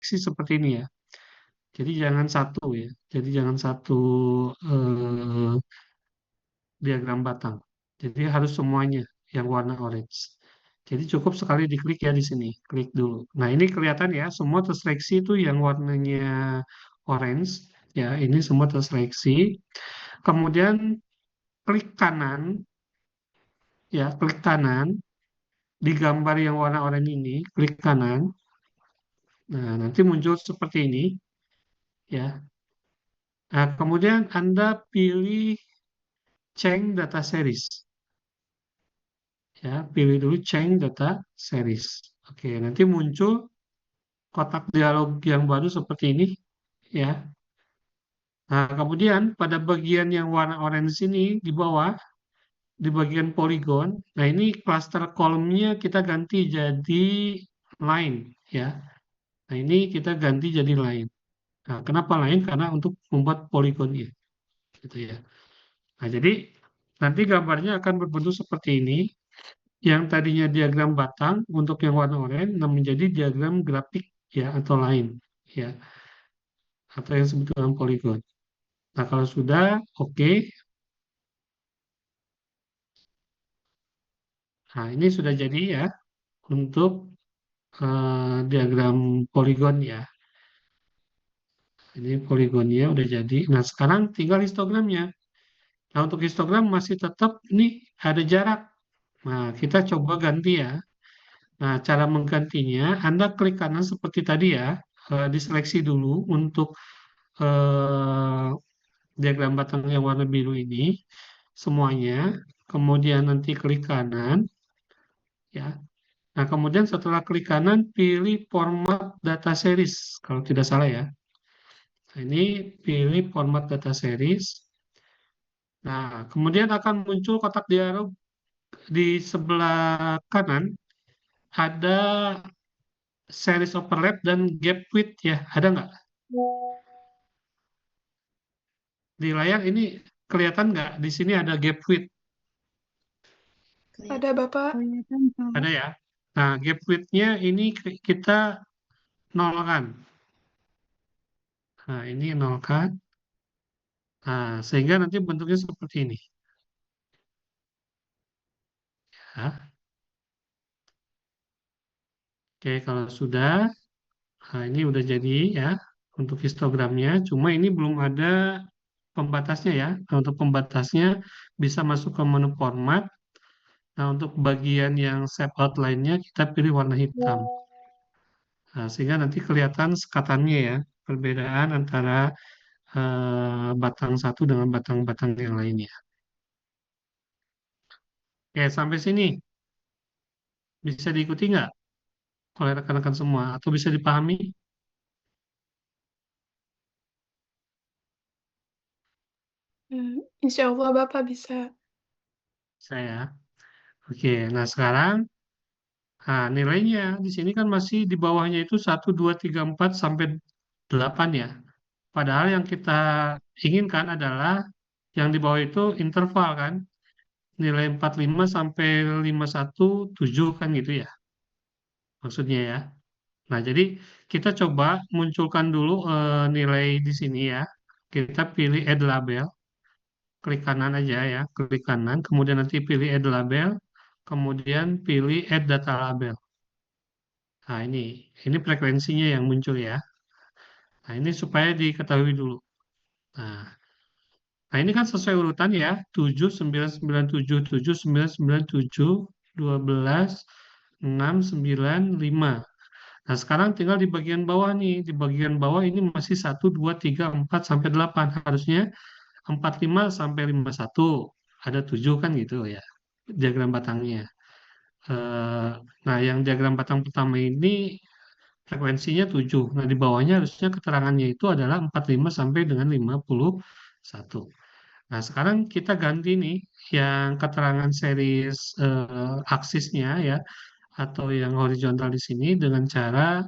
terseleksi seperti ini ya. Jadi jangan satu ya. Jadi jangan satu eh, diagram batang. Jadi harus semuanya yang warna orange. Jadi cukup sekali diklik ya di sini, klik dulu. Nah ini kelihatan ya, semua terseleksi itu yang warnanya orange. Ya ini semua terseleksi. Kemudian klik kanan, ya klik kanan di gambar yang warna oranye ini, klik kanan. Nah nanti muncul seperti ini, ya. Nah kemudian Anda pilih change data series. Ya, pilih dulu change data series. Oke, nanti muncul kotak dialog yang baru seperti ini, ya. Nah, kemudian pada bagian yang warna orange ini di bawah, di bagian polygon, nah ini cluster kolomnya kita ganti jadi line, ya. Nah, ini kita ganti jadi line. Nah, kenapa line? Karena untuk membuat poligonnya, gitu ya. Nah, jadi nanti gambarnya akan berbentuk seperti ini. Yang tadinya diagram batang untuk yang warna oranye nah menjadi diagram grafik ya atau lain ya atau yang disebut dengan poligon. Nah kalau sudah oke, nah ini sudah jadi ya untuk diagram poligon ya. Ini poligonnya udah jadi. Nah sekarang tinggal histogramnya. Nah untuk histogram masih tetap ini ada jarak. Nah kita coba ganti ya. Nah cara menggantinya Anda klik kanan seperti tadi ya. Diseleksi dulu untuk eh, diagram batang yang warna biru ini semuanya, kemudian nanti klik kanan, ya. Nah, kemudian setelah klik kanan, pilih format data series, kalau tidak salah ya. Nah, ini pilih format data series. Nah, kemudian akan muncul kotak dialog di sebelah kanan, ada series overlap dan gap width ya, ada nggak? Di layar ini kelihatan nggak? Di sini ada gap width, Ada Bapak. Kelihatan, Pak. ada ya. Nah, gap width-nya ini kita nolkan. Nah, ini nolkan. Nah, sehingga nanti bentuknya seperti ini. Ya. Oke, kalau sudah, nah ini udah jadi ya untuk histogramnya. Cuma ini belum ada pembatasnya ya. Nah, untuk pembatasnya bisa masuk ke menu format. Nah, untuk bagian yang shape outline-nya kita pilih warna hitam. Nah, sehingga nanti kelihatan sekatannya ya, perbedaan antara batang satu dengan batang-batang yang lainnya. Oke, sampai sini bisa diikuti nggak oleh rekan-rekan semua atau bisa dipahami? Insya Allah Bapak bisa. Saya. Oke, nah sekarang nilainya di sini kan masih di bawahnya itu 1, 2, 3, 4 sampai 8 ya. Padahal yang kita inginkan adalah yang di bawah itu interval kan, nilai 45 sampai 51, 7 kan gitu ya maksudnya ya. Nah, jadi kita coba munculkan dulu nilai di sini ya. Kita pilih add label, klik kanan aja ya, klik kanan, kemudian nanti pilih add label, kemudian pilih add data label. Nah, ini frekuensinya yang muncul ya. Nah, ini supaya diketahui dulu. Nah, nah ini kan sesuai urutan ya. 7, 9, 9, 7, 7, 9, 9, 7, 12, 6, 9, 5. Nah, sekarang tinggal di bagian bawah nih. Di bagian bawah ini masih 1, 2, 3, 4 sampai 8. Harusnya 45 sampai 51. Ada 7 kan gitu ya. Diagram batangnya. Eh, nah, yang diagram batang pertama ini frekuensinya 7. Nah, di bawahnya harusnya keterangannya itu adalah 45 sampai dengan 51. Nah, sekarang kita ganti nih yang keterangan series aksisnya ya atau yang horizontal di sini dengan cara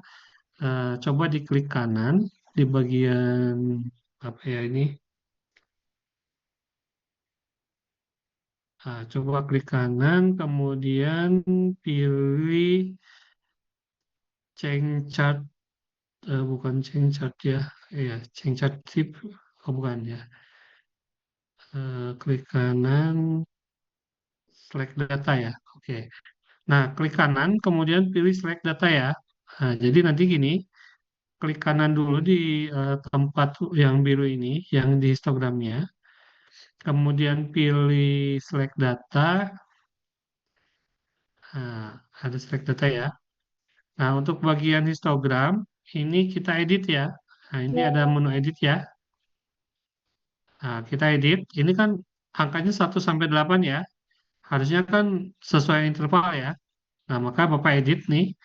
coba diklik kanan di bagian apa ya ini. Nah, coba klik kanan kemudian pilih change chart bukan change chart ya. Iya, change chart tip. Oh, bukan ya. Klik kanan, select data ya. Oke. Nah, klik kanan, kemudian pilih select data ya. Nah, jadi nanti gini, klik kanan dulu di tempat yang biru ini, yang di histogramnya. Kemudian pilih select data. Nah, ada select data ya. Nah, untuk bagian histogram, ini kita edit ya. Nah, ini ada menu edit ya. Nah, kita edit. Ini kan angkanya 1 sampai 8 ya. Harusnya kan sesuai interval ya. Nah, maka Bapak edit nih.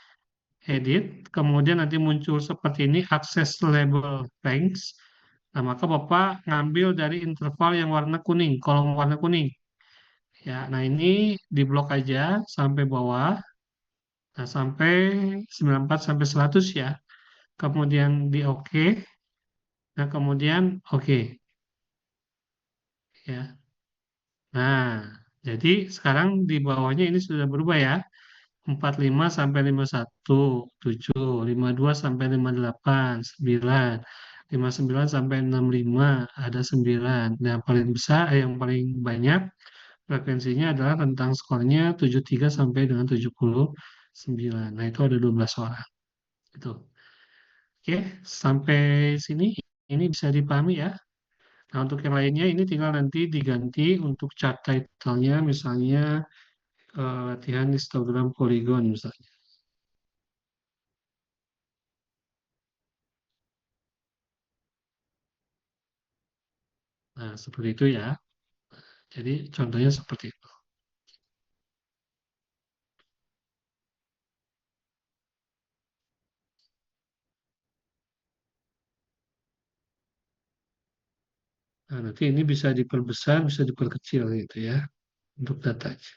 Edit. Kemudian nanti muncul seperti ini, access label range. Nah, maka Bapak ngambil dari interval yang warna kuning, kolom warna kuning. Ya, nah ini diblok aja sampai bawah. Nah, sampai 94 sampai 100 ya. Kemudian di OK. Nah, kemudian OK ya. Nah, jadi sekarang di bawahnya ini sudah berubah ya. 45 sampai 51, 7, 52 sampai 58, 9, 59 sampai 65, ada 9. Nah, yang paling besar, yang paling banyak frekuensinya adalah rentang skornya 73 sampai dengan 79. Nah, itu ada 12 orang. Itu. Oke, sampai sini ini bisa dipahami ya. Nah, untuk yang lainnya ini tinggal nanti diganti untuk chart title-nya misalnya latihan histogram poligon misalnya. Nah, seperti itu ya. Jadi contohnya seperti itu. Nah, nanti ini bisa diperbesar, bisa diperkecil gitu ya untuk datanya.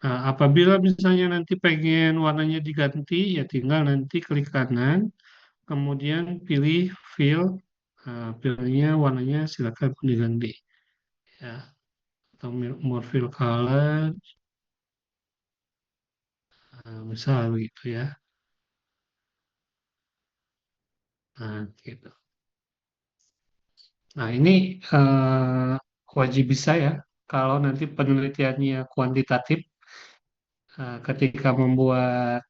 Nah, apabila misalnya nanti pengen warnanya diganti, ya tinggal nanti klik kanan, kemudian pilih fill, pilihnya warnanya silakan diganti ya, atau more fill color, misal begitu ya. Nah, gitu. Nah, ini eh, wajib bisa ya. Kalau nanti penelitiannya kuantitatif, ketika membuat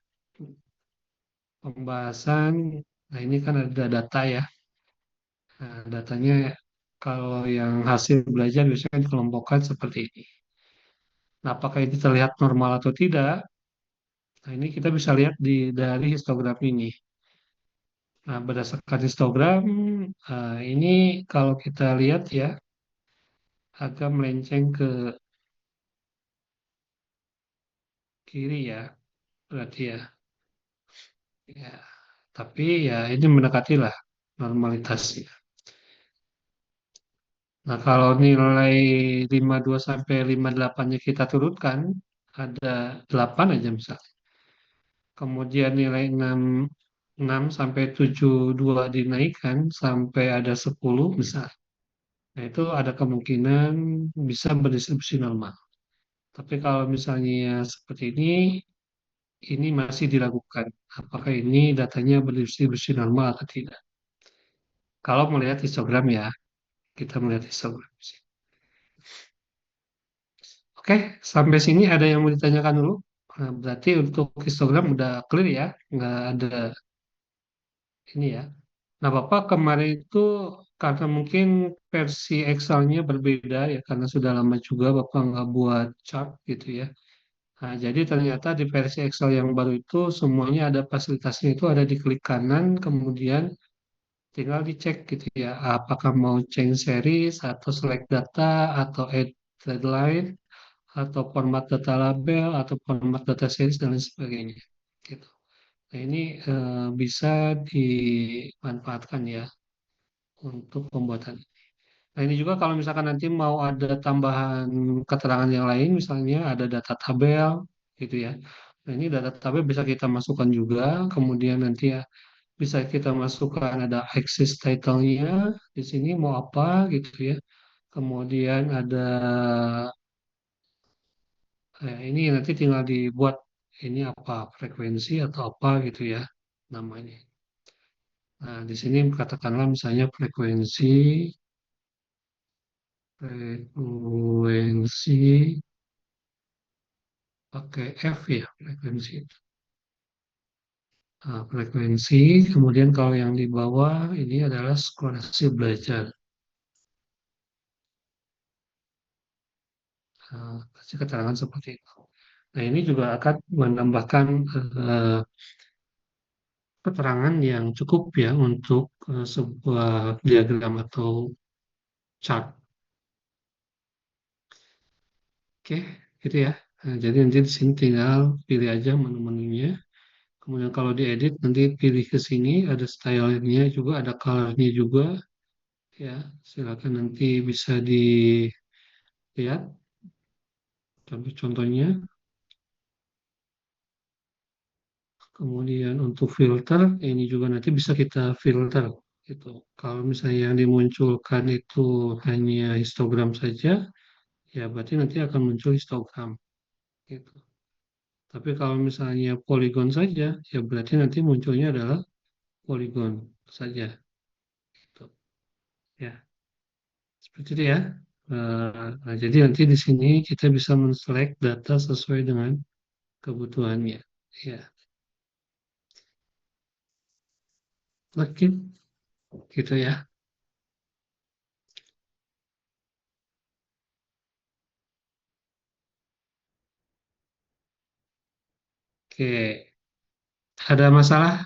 pembahasan, nah ini kan ada data ya. Nah, datanya kalau yang hasil belajar biasanya dikelompokkan seperti ini. Nah, apakah ini terlihat normal atau tidak? Nah, ini kita bisa lihat dari histogram ini. Nah, berdasarkan histogram, ini kalau kita lihat ya, agak melenceng ke kiri ya, berarti ya. Ya, tapi ya ini mendekati lah normalitasnya. Nah, kalau nilai 52 sampai 58-nya kita turunkan, ada 8 aja misalnya. Kemudian nilai 6 sampai 72 dinaikkan sampai ada 10 misalnya. Nah, itu ada kemungkinan bisa berdistribusi normal. Tapi kalau misalnya seperti ini masih diragukan. Apakah ini datanya berdistribusi normal atau tidak. Kalau melihat histogram ya, kita melihat histogram. Oke, sampai sini ada yang mau ditanyakan dulu? Nah, berarti untuk histogram udah clear ya, nggak ada ini ya. Nah, Bapak kemarin itu karena mungkin versi Excel-nya berbeda ya, karena sudah lama juga Bapak nggak buat chart gitu ya. Nah, jadi ternyata di versi Excel yang baru itu semuanya ada fasilitasnya itu ada di klik kanan, kemudian tinggal dicek gitu ya, apakah mau change series atau select data atau add deadline atau format data label atau format data series dan lain sebagainya. Gitu. Nah, ini bisa dimanfaatkan ya untuk pembuatan. Nah, ini juga kalau misalkan nanti mau ada tambahan keterangan yang lain, misalnya ada data tabel gitu ya. Nah, ini data tabel bisa kita masukkan juga, kemudian nanti ya bisa kita masukkan ada axis title-nya di sini mau apa gitu ya. Kemudian ada ini nanti tinggal dibuat ini apa frekuensi atau apa gitu ya namanya. Nah, di sini katakanlah misalnya frekuensi pakai F ya frekuensi. Nah, frekuensi, kemudian kalau yang di bawah ini adalah skor hasil belajar. Kasih keterangan seperti itu. Nah, ini juga akan menambahkan eh, keterangan yang cukup ya untuk sebuah diagram atau chart. Oke, gitu ya. Nah, jadi nanti di sini tinggal pilih aja menu-menunya. Kemudian kalau diedit nanti pilih ke sini ada stylenya juga, ada colornya juga ya. Silakan nanti bisa dilihat contoh-contohnya. Kemudian untuk filter ini juga nanti bisa kita filter gitu. Kalau misalnya yang dimunculkan itu hanya histogram saja, ya berarti nanti akan muncul histogram gitu. Tapi kalau misalnya polygon saja, ya berarti nanti munculnya adalah polygon saja gitu. Ya, seperti itu ya. Nah, jadi nanti di sini kita bisa men-select data sesuai dengan kebutuhannya. Ya, oke, gitu ya. Oke, ada masalah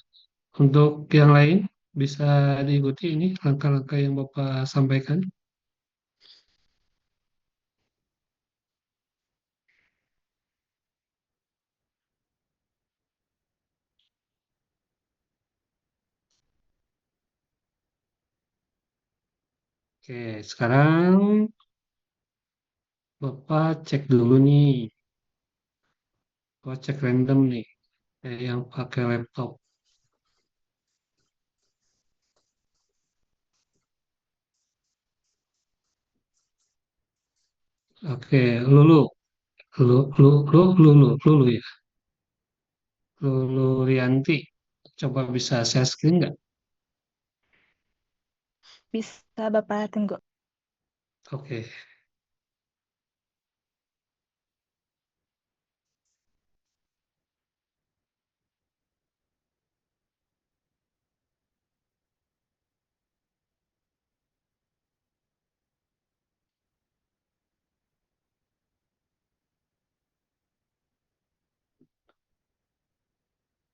untuk yang lain? Bisa diikuti ini langkah-langkah yang Bapak sampaikan. Oke, sekarang Bapak cek dulu nih. Bapak cek random nih, yang pakai laptop. Oke, Lulu, Lulu ya. Lulu Rianti. Coba bisa share screen nggak? Bisa Bapak tunggu. Oke,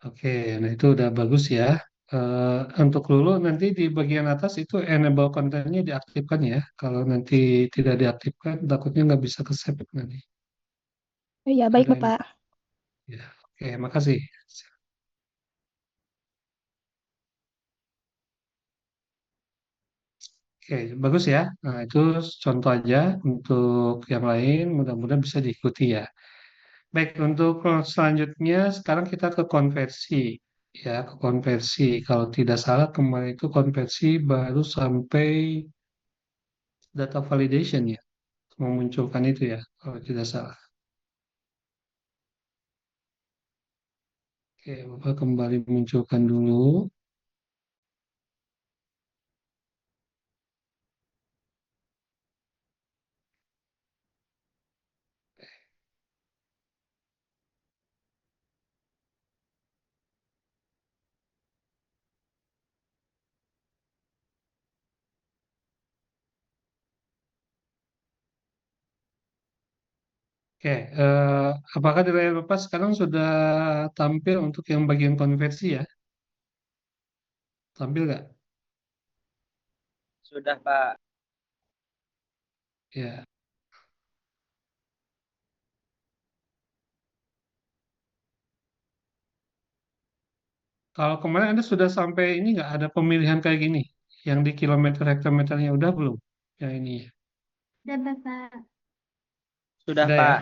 oke. Nah itu udah bagus ya. Untuk Lulu nanti di bagian atas itu enable kontennya diaktifkan ya. Kalau nanti tidak diaktifkan, takutnya nggak bisa ke save nanti. Oh, iya, baik Ada ini. Bapak. Ya, oke, makasih. Oke, bagus ya. Nah, itu contoh aja untuk yang lain, mudah-mudahan bisa diikuti ya. Baik, untuk selanjutnya sekarang kita ke konversi. Ya, ke konversi. Kalau tidak salah kemarin itu konversi baru sampai data validation ya, memunculkan itu ya, kalau tidak salah. Oke, Bapak kembali munculkan dulu. Oke, apakah di layar Bapak sekarang sudah tampil untuk yang bagian konversi ya? Tampil nggak? Sudah, Pak. Ya. Kalau kemarin Anda sudah sampai ini nggak ada pemilihan kayak gini, yang di kilometer hektometernya udah belum? Yang ini ya. Udah Bapak. Sudah, Udah ya, Pak.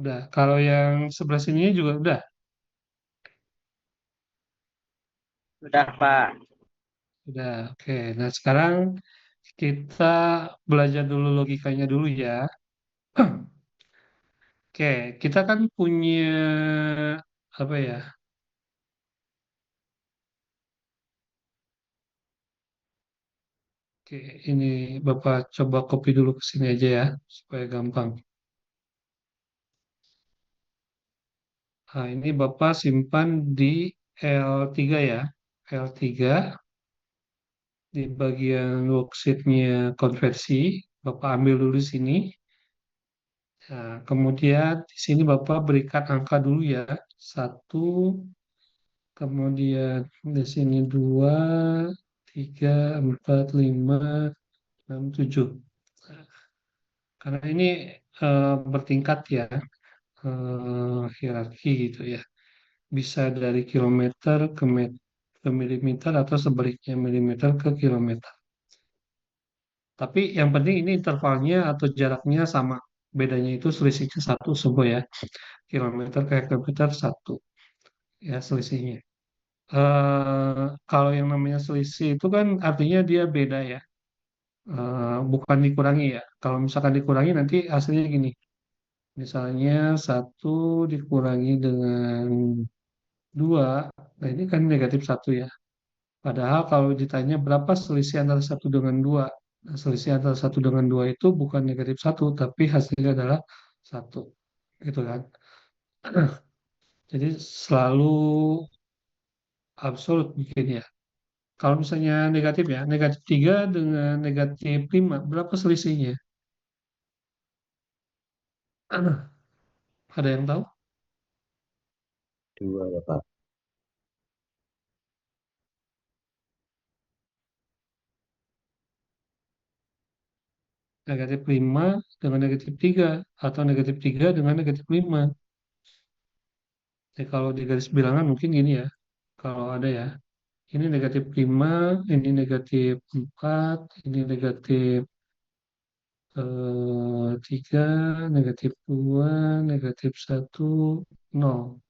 udah. Kalau yang sebelah sini juga udah, Sudah, Pak. udah. Oke, nah sekarang kita belajar dulu logikanya dulu ya. Oke, kita kan punya apa ya? Oke, ini Bapak coba copy dulu ke sini aja ya, supaya gampang. Nah, ini Bapak simpan di L3 ya. L3 di bagian worksheet-nya konversi, Bapak ambil dulu sini. Nah, kemudian di sini Bapak berikan angka dulu ya. Satu, kemudian di sini dua, tiga, empat, lima, enam, tujuh. Nah, karena ini bertingkat ya, hierarki gitu ya. Bisa dari kilometer ke milimeter atau sebaliknya milimeter ke kilometer. Tapi yang penting ini intervalnya atau jaraknya sama. Bedanya itu selisihnya satu semua ya. Kilometer ke kilometer satu ya selisihnya. Kalau yang namanya selisih itu kan artinya dia beda ya. Bukan dikurangi ya. Kalau misalkan dikurangi nanti hasilnya gini. Misalnya satu dikurangi dengan dua, nah ini kan negatif satu ya. Padahal kalau ditanya berapa selisih antara satu dengan dua, nah, selisih antara satu dengan dua itu bukan negatif satu, tapi hasilnya adalah satu, gitu kan? Jadi selalu absolut mungkin ya. Kalau misalnya negatif ya, negatif 3 dengan negatif 5 berapa selisihnya? Ada yang tahu? Dua, Bapak. Negatif 5 dengan negatif 3 atau negatif 3 dengan negatif 5. Jadi kalau di garis bilangan mungkin gini ya, kalau ada ya. Ini negatif 5, ini negatif 4, ini negatif 3, negatif 2, negatif satu, 0.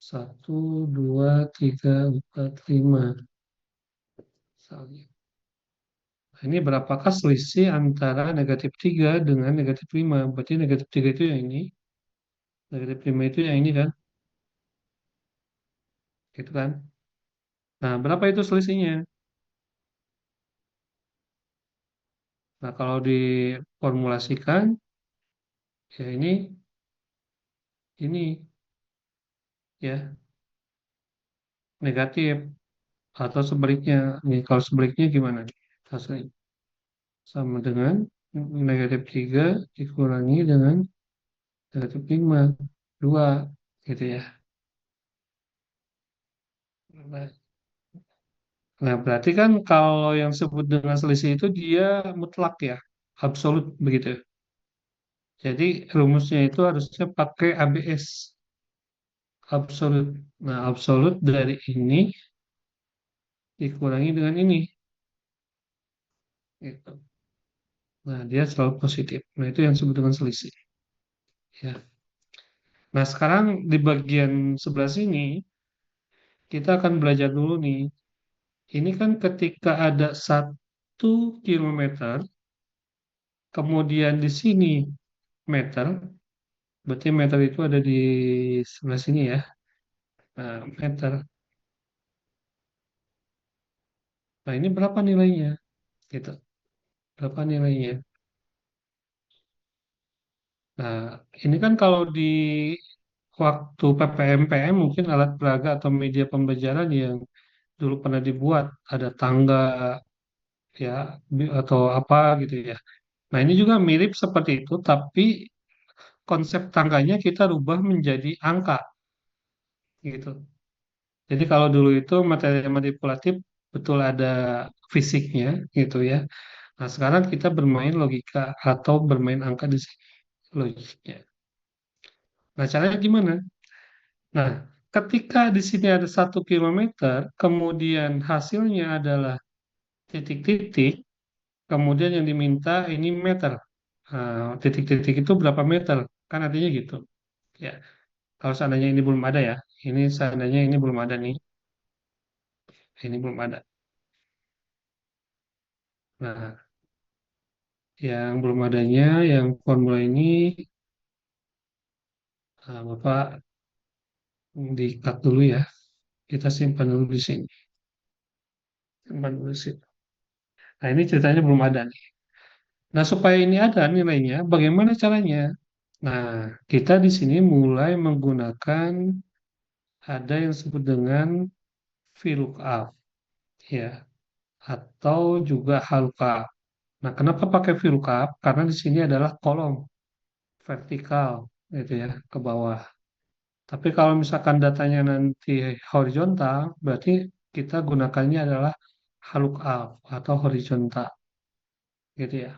1, 2, 3, 4, 5. Misalnya. Nah, ini berapakah selisih antara negatif 3 dengan negatif 5? Berarti negatif 3 itu yang ini, negatif 5 itu yang ini kan? Gitu kan? Nah, berapa itu selisihnya? Nah, kalau diformulasikan, ya ini ya negatif atau sebaliknya. Nih, kalau sebaliknya gimana nih? Hasilnya sama dengan negatif 3 dikurangi dengan negatif 5, 2 gitu ya. Nah, nah, berarti kan kalau yang disebut dengan selisih itu dia mutlak ya, absolut begitu. Jadi rumusnya itu harusnya pakai ABS, absolut. Nah, absolut dari ini dikurangi dengan ini. Gitu. Nah, dia selalu positif. Nah, itu yang disebut dengan selisih. Ya. Nah, sekarang di bagian sebelah sini, kita akan belajar dulu nih. Ini kan ketika ada 1 kilometer, kemudian di sini meter, berarti meter itu ada di sebelah sini ya. Nah, meter. Nah, ini berapa nilainya? Gitu. Berapa nilainya? Nah, ini kan kalau di waktu PPM-PM mungkin alat peraga atau media pembelajaran yang dulu pernah dibuat, ada tangga ya atau apa gitu ya. Nah, ini juga mirip seperti itu, tapi konsep tangganya kita rubah menjadi angka gitu. Jadi kalau dulu itu materi manipulatif betul ada fisiknya gitu ya. Nah, sekarang kita bermain logika atau bermain angka di sini logiknya. Nah, caranya gimana? Nah, ketika di sini ada 1 kilometer, kemudian hasilnya adalah titik-titik, kemudian yang diminta ini meter. Titik-titik itu berapa meter? Kan artinya gitu. Ya, kalau seandainya ini belum ada ya, ini seandainya ini belum ada nih, ini belum ada. Nah, yang belum adanya, yang formula ini Bapak di-cut dulu ya. Kita simpan dulu di sini. Simpan dulu di sini. Nah, ini ceritanya belum ada nih. Nah, supaya ini ada nilainya, bagaimana caranya? Nah, kita di sini mulai menggunakan ada yang disebut dengan VLOOKUP, ya, atau juga HLOOKUP. Nah, kenapa pakai VLOOKUP? Karena di sini adalah kolom vertikal, gitu ya, ke bawah. Tapi kalau misalkan datanya nanti horizontal, berarti kita gunakannya adalah HLOOKUP atau horizontal, gitu ya.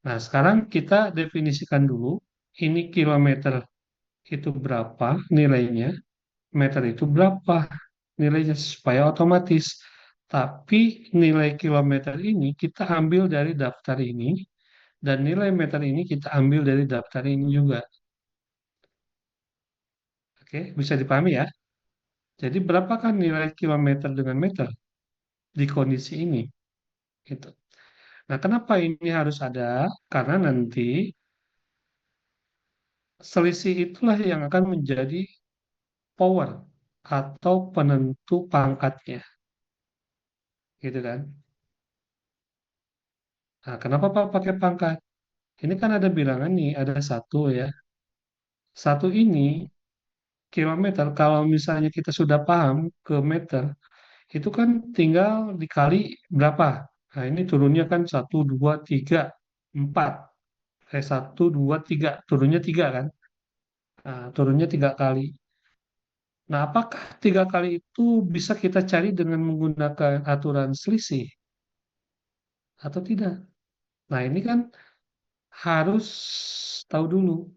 Nah, sekarang kita definisikan dulu, ini kilometer itu berapa nilainya, meter itu berapa nilainya, supaya otomatis. Tapi nilai kilometer ini kita ambil dari daftar ini, dan nilai meter ini kita ambil dari daftar ini juga. Oke, bisa dipahami ya? Jadi berapakah nilai kilometer dengan meter di kondisi ini? Gitu. Nah, kenapa ini harus ada? Karena nanti selisih itulah yang akan menjadi power atau penentu pangkatnya, gitu kan? Nah, kenapa Pak pakai pangkat? Ini kan ada bilangan nih, ada satu ya. Satu ini kilometer, kalau misalnya kita sudah paham ke meter, itu kan tinggal dikali berapa? Nah, ini turunnya kan satu, 2, 3, 4. Satu, 2, 3. Turunnya 3 kan? Nah, turunnya 3 kali. Nah, apakah 3 kali itu bisa kita cari dengan menggunakan aturan selisih atau tidak? Nah, ini kan harus tahu dulu.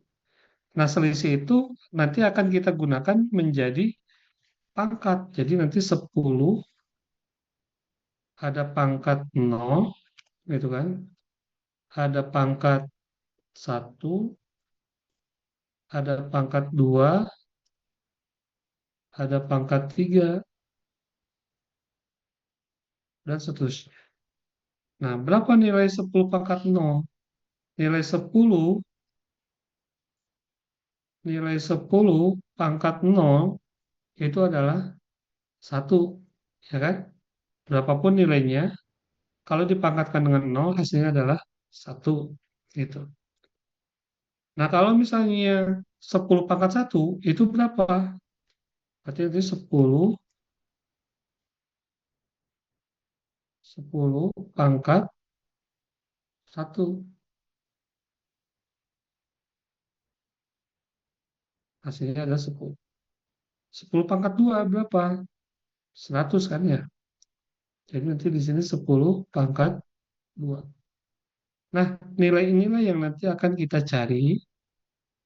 Nah, selisih itu nanti akan kita gunakan menjadi pangkat. Jadi nanti 10 ada pangkat 0, gitu kan? Ada pangkat 1, ada pangkat 2, ada pangkat 3, dan seterusnya. Nah, berapa nilai 10 pangkat 0? Nilai 10, nilai 10 pangkat 0 itu adalah 1, ya kan? Berapapun nilainya, kalau dipangkatkan dengan 0, hasilnya adalah 1, gitu. Nah, kalau misalnya 10 pangkat 1, itu berapa? Berarti itu 10 pangkat 1. Hasilnya adalah 10. 10 pangkat 2 berapa? 100 kan ya? Jadi nanti di sini 10 pangkat 2. Nah, nilai inilah yang nanti akan kita cari,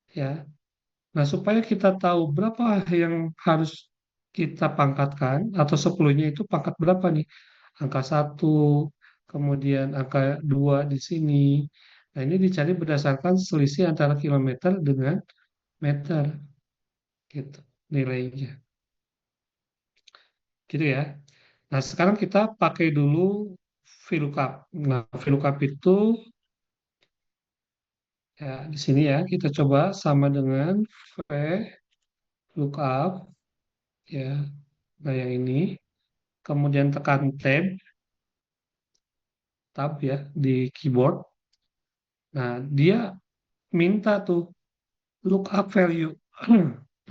ya. Nah, supaya kita tahu berapa yang harus kita pangkatkan, atau 10-nya itu pangkat berapa nih? Angka 1, kemudian angka 2 di sini. Nah, ini dicari berdasarkan selisih antara kilometer dengan meter, gitu, nilainya. Gitu ya. Nah, sekarang kita pakai dulu VLOOKUP. Nah, VLOOKUP itu, ya, di sini ya, kita coba sama dengan VLOOKUP, ya. Nah, yang ini. Kemudian tekan tab ya di keyboard. Nah, dia minta tuh lookup value.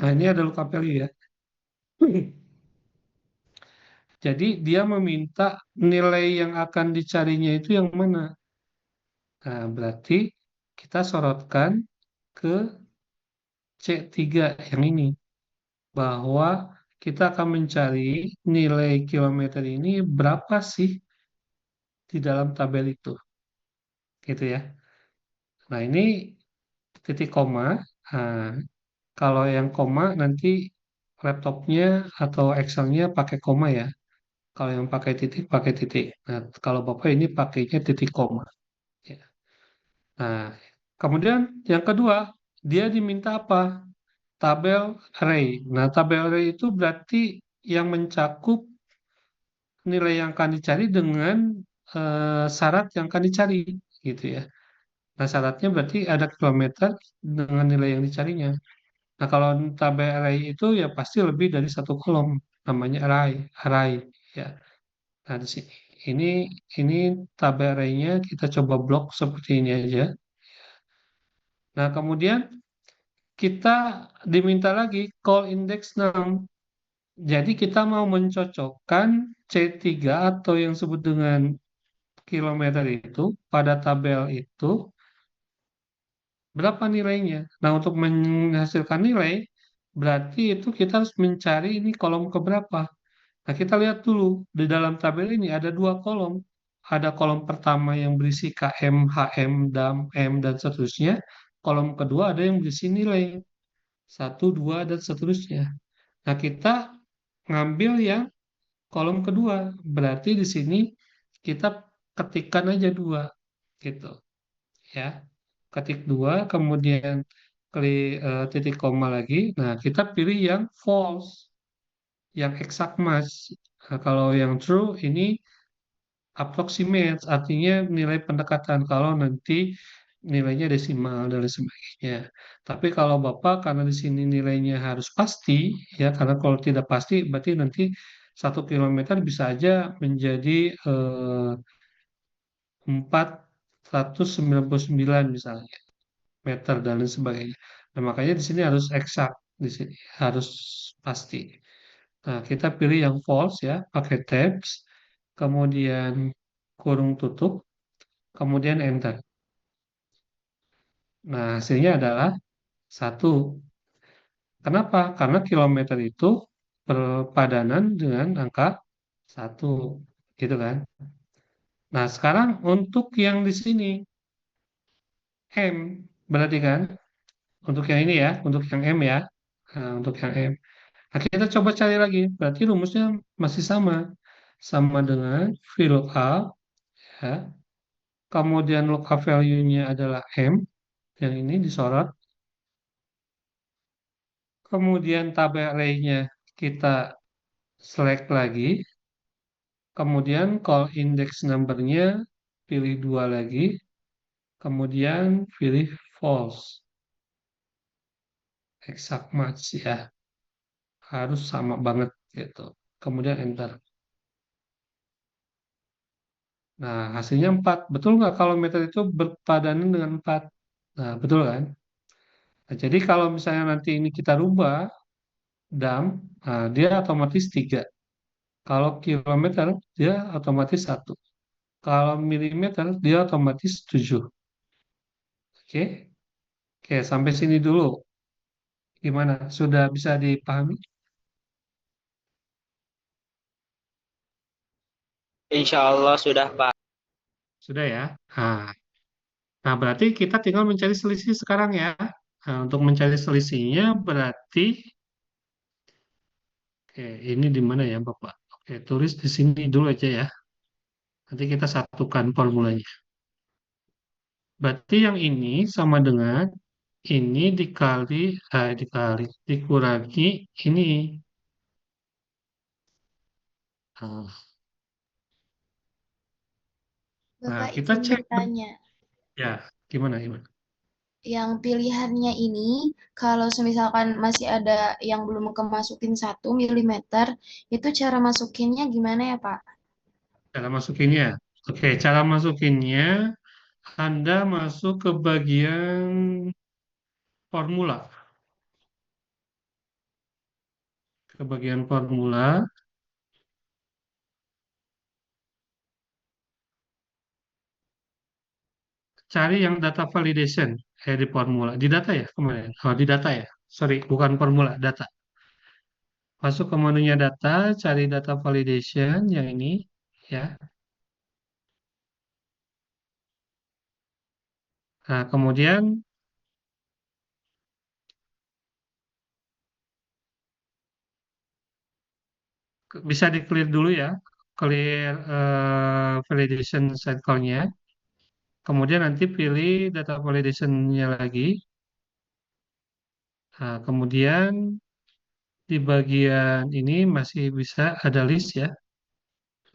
Nah, ini ada lookup value ya. Jadi dia meminta nilai yang akan dicarinya itu yang mana. Nah, berarti kita sorotkan ke C3 yang ini. Bahwa kita akan mencari nilai kilometer ini berapa sih di dalam tabel itu. Gitu ya. Nah, ini titik koma. Nah, kalau yang koma nanti laptopnya atau Excelnya pakai koma ya. Kalau yang pakai titik, pakai titik. Nah, kalau Bapak ini pakainya titik koma. Ya. Nah, kemudian yang kedua, dia diminta apa? Tabel array. Nah, tabel array itu berarti yang mencakup nilai yang akan dicari dengan syarat yang akan dicari, gitu ya. Nah, syaratnya berarti ada kilometer dengan nilai yang dicarinya. Nah, kalau tabel array itu ya pasti lebih dari satu kolom, namanya array ya. Nah, di sini ini ini tabel array-nya kita coba blok seperti ini aja. Nah, kemudian kita diminta lagi call index num. Jadi kita mau mencocokkan C3 atau yang disebut dengan kilometer itu pada tabel itu berapa nilainya. Nah, untuk menghasilkan nilai berarti itu kita harus mencari ini kolom keberapa. Nah, kita lihat dulu di dalam tabel ini ada dua kolom. Ada kolom pertama yang berisi KM, HM, DAM, M, dan seterusnya. Kolom kedua ada yang berisi nilai. Satu, dua, dan seterusnya. Nah, kita ngambil yang kolom kedua. Berarti di sini kita ketikkan aja dua. Gitu. Ya. Ketik dua, kemudian titik koma lagi. Nah, kita pilih yang false. Yang exact match. Nah, kalau yang true ini approximate, artinya nilai pendekatan kalau nanti nilainya desimal dan lain sebagainya. Tapi kalau Bapak karena di sini nilainya harus pasti, ya karena kalau tidak pasti berarti nanti 1 kilometer bisa aja menjadi 499 misalnya meter dan lain sebagainya. Nah, makanya di sini harus exact, di sini harus pasti. Nah, kita pilih yang false ya, pakai tabs, kemudian kurung tutup, kemudian enter. Nah, hasilnya adalah 1. Kenapa? Karena kilometer itu berpadanan dengan angka 1. Gitu kan? Nah, sekarang untuk yang di sini, M. Berarti kan? Untuk yang ini ya, untuk yang M ya. Nah, untuk yang M. Nah, kita coba cari lagi. Berarti rumusnya masih sama. Sama dengan VLOOKUP, ya. Kemudian lookup value-nya adalah M. Yang ini disorot. Kemudian tabel array-nya kita select lagi. Kemudian call index number-nya pilih 2 lagi. Kemudian pilih false. Exact match ya. Harus sama banget gitu. Kemudian enter. Nah, hasilnya 4. Betul nggak kalau meter itu berpadanan dengan 4? Nah, betul kan? Nah, jadi kalau misalnya nanti ini kita rubah dam, nah, dia otomatis 3. Kalau kilometer, dia otomatis 1. Kalau milimeter, dia otomatis 7. Oke? Oke, sampai sini dulu. Gimana? Sudah bisa dipahami? Insya Allah sudah, Pak. Sudah ya? Nah, berarti kita tinggal mencari selisih sekarang ya. Nah, untuk mencari selisihnya berarti, oke, ini di mana ya Bapak? Oke, tulis di sini dulu aja ya. Nanti kita satukan formulanya. Berarti yang ini sama dengan ini dikurangi ini. Nah, Bapak kita izin cek bertanya, ya, gimana gimana? yang pilihannya ini, kalau misalkan masih ada yang belum kemasukin 1 mm, itu cara masukinnya gimana ya, Pak? Cara masukinnya. Oke, cara masukinnya Anda masuk ke bagian formula. Ke bagian formula, cari yang data validation di formula. Di data ya kemarin? Oh, di data ya. Sorry, bukan formula, data. Masuk ke menunya data, cari data validation yang ini ya. Nah, kemudian bisa di clear dulu ya. Clear validation cycle-nya. Kemudian nanti pilih data validation-nya lagi. Nah, kemudian di bagian ini masih bisa ada list ya.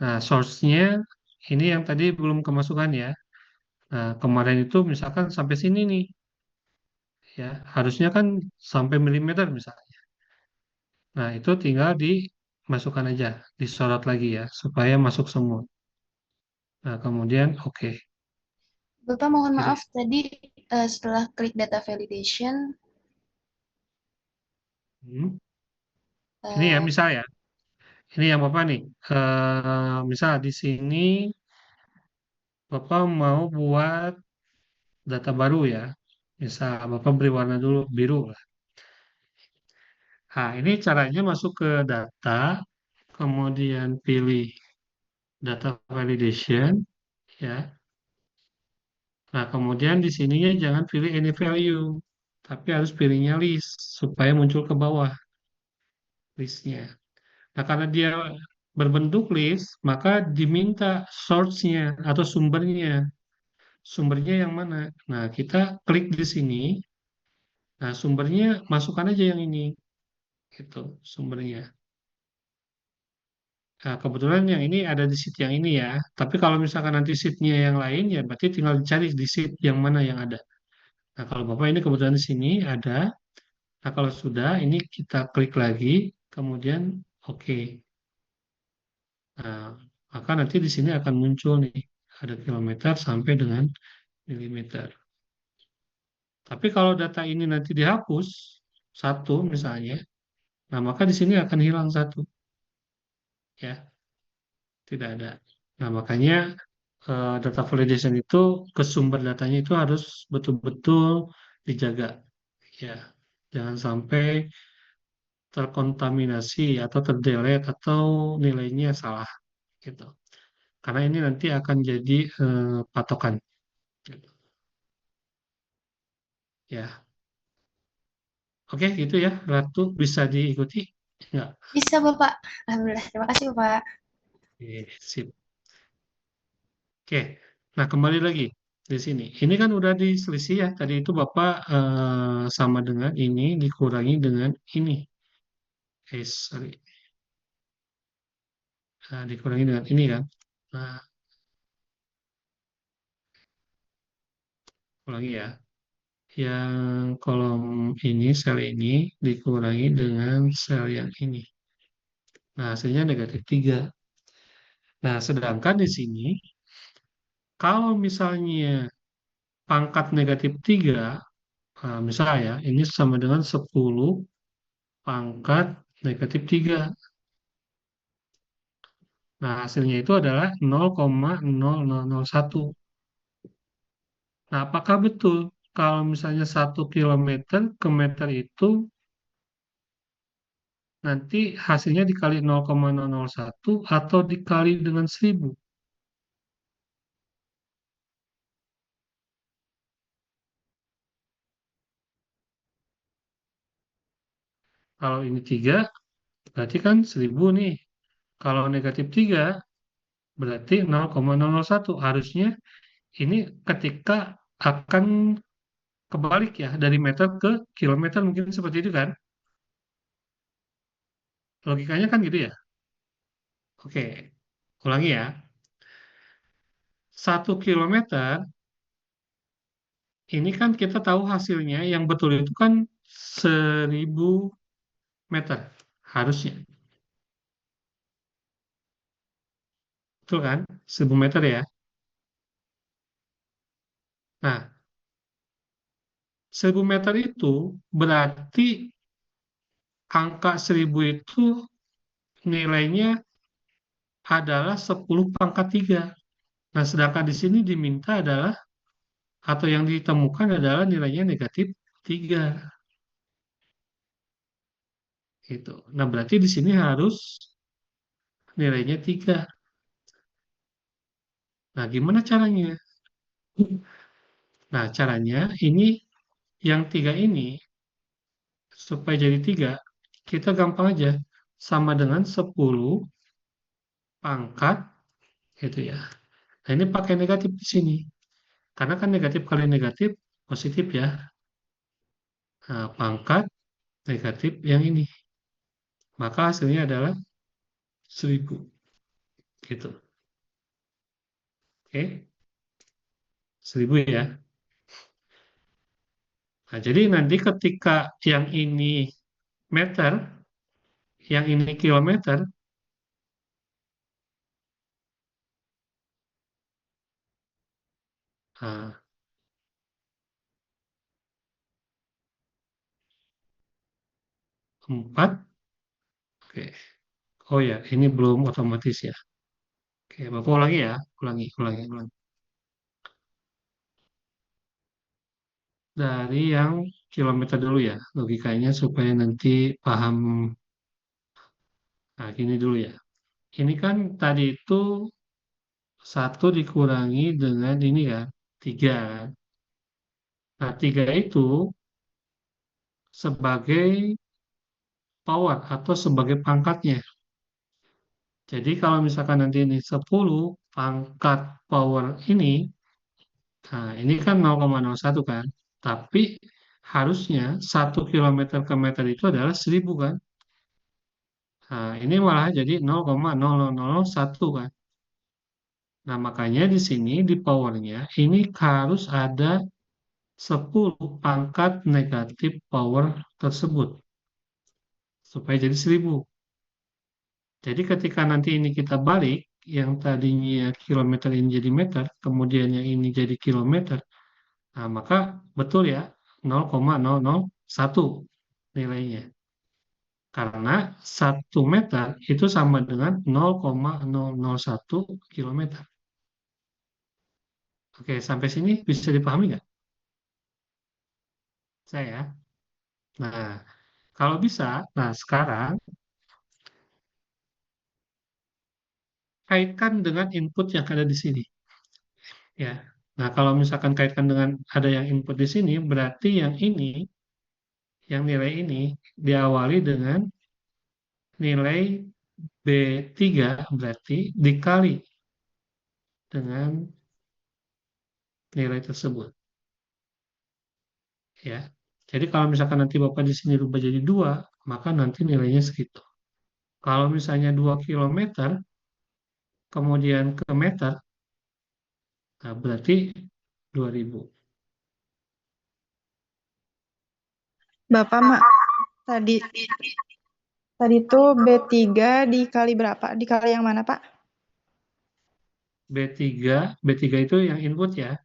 Nah, source-nya ini yang tadi belum kemasukan ya. Nah, kemarin itu misalkan sampai sini nih, ya harusnya kan sampai milimeter misalnya. Nah, itu tinggal dimasukkan aja, disorot lagi ya, supaya masuk semua. Nah, kemudian oke. Bapak mohon Gitu maaf ya. tadi setelah klik data validation, Hmm. Ini ya, eh, misal ya, ini yang Bapak nih, misal di sini Bapak mau buat data baru ya, misal Bapak beri warna dulu biru lah. Nah, ini caranya masuk ke data, kemudian pilih data validation, ya. Nah, kemudian di sininya jangan pilih any value, tapi harus pilihnya list supaya muncul ke bawah listnya. Nah, karena dia berbentuk list, maka diminta source-nya atau sumbernya. Sumbernya yang mana? Nah, kita klik di sini. Nah, sumbernya masukkan aja yang ini. Itu sumbernya. Nah, kebetulan yang ini ada di sheet yang ini ya. Tapi kalau misalkan nanti sheet-nya yang lain, ya berarti tinggal dicari di sheet yang mana yang ada. Nah, kalau Bapak ini kebetulan di sini ada. Nah, kalau sudah, ini kita klik lagi, kemudian oke. Nah, maka nanti di sini akan muncul nih, ada kilometer sampai dengan milimeter. Tapi kalau data ini nanti dihapus, satu misalnya, nah maka di sini akan hilang satu, ya, tidak ada. Nah, makanya data validation itu ke sumber datanya itu harus betul-betul dijaga, ya. Jangan sampai terkontaminasi atau terdelete atau nilainya salah, gitu. Karena ini nanti akan jadi patokan, gitu. Ya, oke gitu ya, Ratu bisa diikuti? Enggak? bisa Bapak. Alhamdulillah, terima kasih Bapak. Oke, sip. Oke, nah kembali lagi di sini. Ini kan udah diselisih ya. Tadi itu Bapak sama dengan ini dikurangi dengan ini. Sorry. Nah, dikurangi dengan ini kan. Nah, ulangi ya. Yang kolom ini, sel ini dikurangi dengan sel yang ini. Nah, hasilnya negatif 3. Nah, sedangkan di sini, kalau misalnya pangkat negatif 3, nah, misalnya ya, ini sama dengan 10 pangkat negatif 3. Nah, hasilnya itu adalah 0,0001. Nah, apakah betul kalau misalnya 1 kilometer ke meter itu nanti hasilnya dikali 0,001 atau dikali dengan 1000? Kalau ini 3, berarti kan 1000 nih. Kalau negatif 3, berarti 0,001. Harusnya ini ketika akan kebalik ya, dari meter ke kilometer mungkin seperti itu kan? Logikanya kan gitu ya? Oke, ulangi ya. 1 kilometer, ini kan kita tahu hasilnya yang betul itu kan 1000 meter. Harusnya. Betul kan? 1000 meter ya. Nah, 1000 meter itu berarti angka 1000 itu nilainya adalah 10 pangkat 3. Nah, sedangkan di sini diminta adalah atau yang ditemukan adalah nilainya negatif 3. Gitu. Nah, berarti di sini harus nilainya 3. Nah, gimana caranya? Nah, caranya ini yang 3 ini supaya jadi 3, kita gampang aja. Sama dengan 10 pangkat gitu ya. Nah, ini pakai negatif di sini. Karena kan negatif kali negatif positif ya. Nah, pangkat negatif yang ini. Maka hasilnya adalah 1000. Gitu. Oke, 1000 ya. Nah, jadi nanti ketika yang ini meter, yang ini kilometer, nah, 4, oke. Oh ya, ini belum otomatis ya. Oke, Bapak ulangi ya, ulangi. Dari yang kilometer dulu ya, logikanya supaya nanti paham. Nah, gini dulu ya. Ini kan tadi itu satu dikurangi dengan ini kan, 3 kan. Nah, 3 itu sebagai power atau sebagai pangkatnya. Jadi kalau misalkan nanti ini 10 pangkat power ini, nah ini kan 0,01 kan. Tapi harusnya 1 km ke meter itu adalah 1000 kan. Nah, ini malah jadi 0,0001 kan. Nah, makanya di sini di powernya ini harus ada 10 pangkat negatif power tersebut supaya jadi 1000. Jadi ketika nanti ini kita balik, yang tadinya kilometer ini jadi meter, kemudian yang ini jadi kilometer, nah maka betul ya 0,001 nilainya. Karena 1 meter itu sama dengan 0,001 kilometer. Oke, sampai sini bisa dipahami nggak? Saya. Nah, kalau bisa, nah sekarang kaitkan dengan input yang ada di sini. Ya. Nah, kalau misalkan kaitkan dengan ada yang input di sini, berarti yang ini, yang nilai ini diawali dengan nilai B3 berarti dikali dengan nilai tersebut. Ya. Jadi kalau misalkan nanti Bapak di sini rubah jadi 2, maka nanti nilainya segitu. Kalau misalnya 2 km, kemudian ke meter, nah berarti 2000. Bapak, Mak, tadi tadi tuh B3 dikali berapa? Dikali yang mana, Pak? B3 itu yang input ya,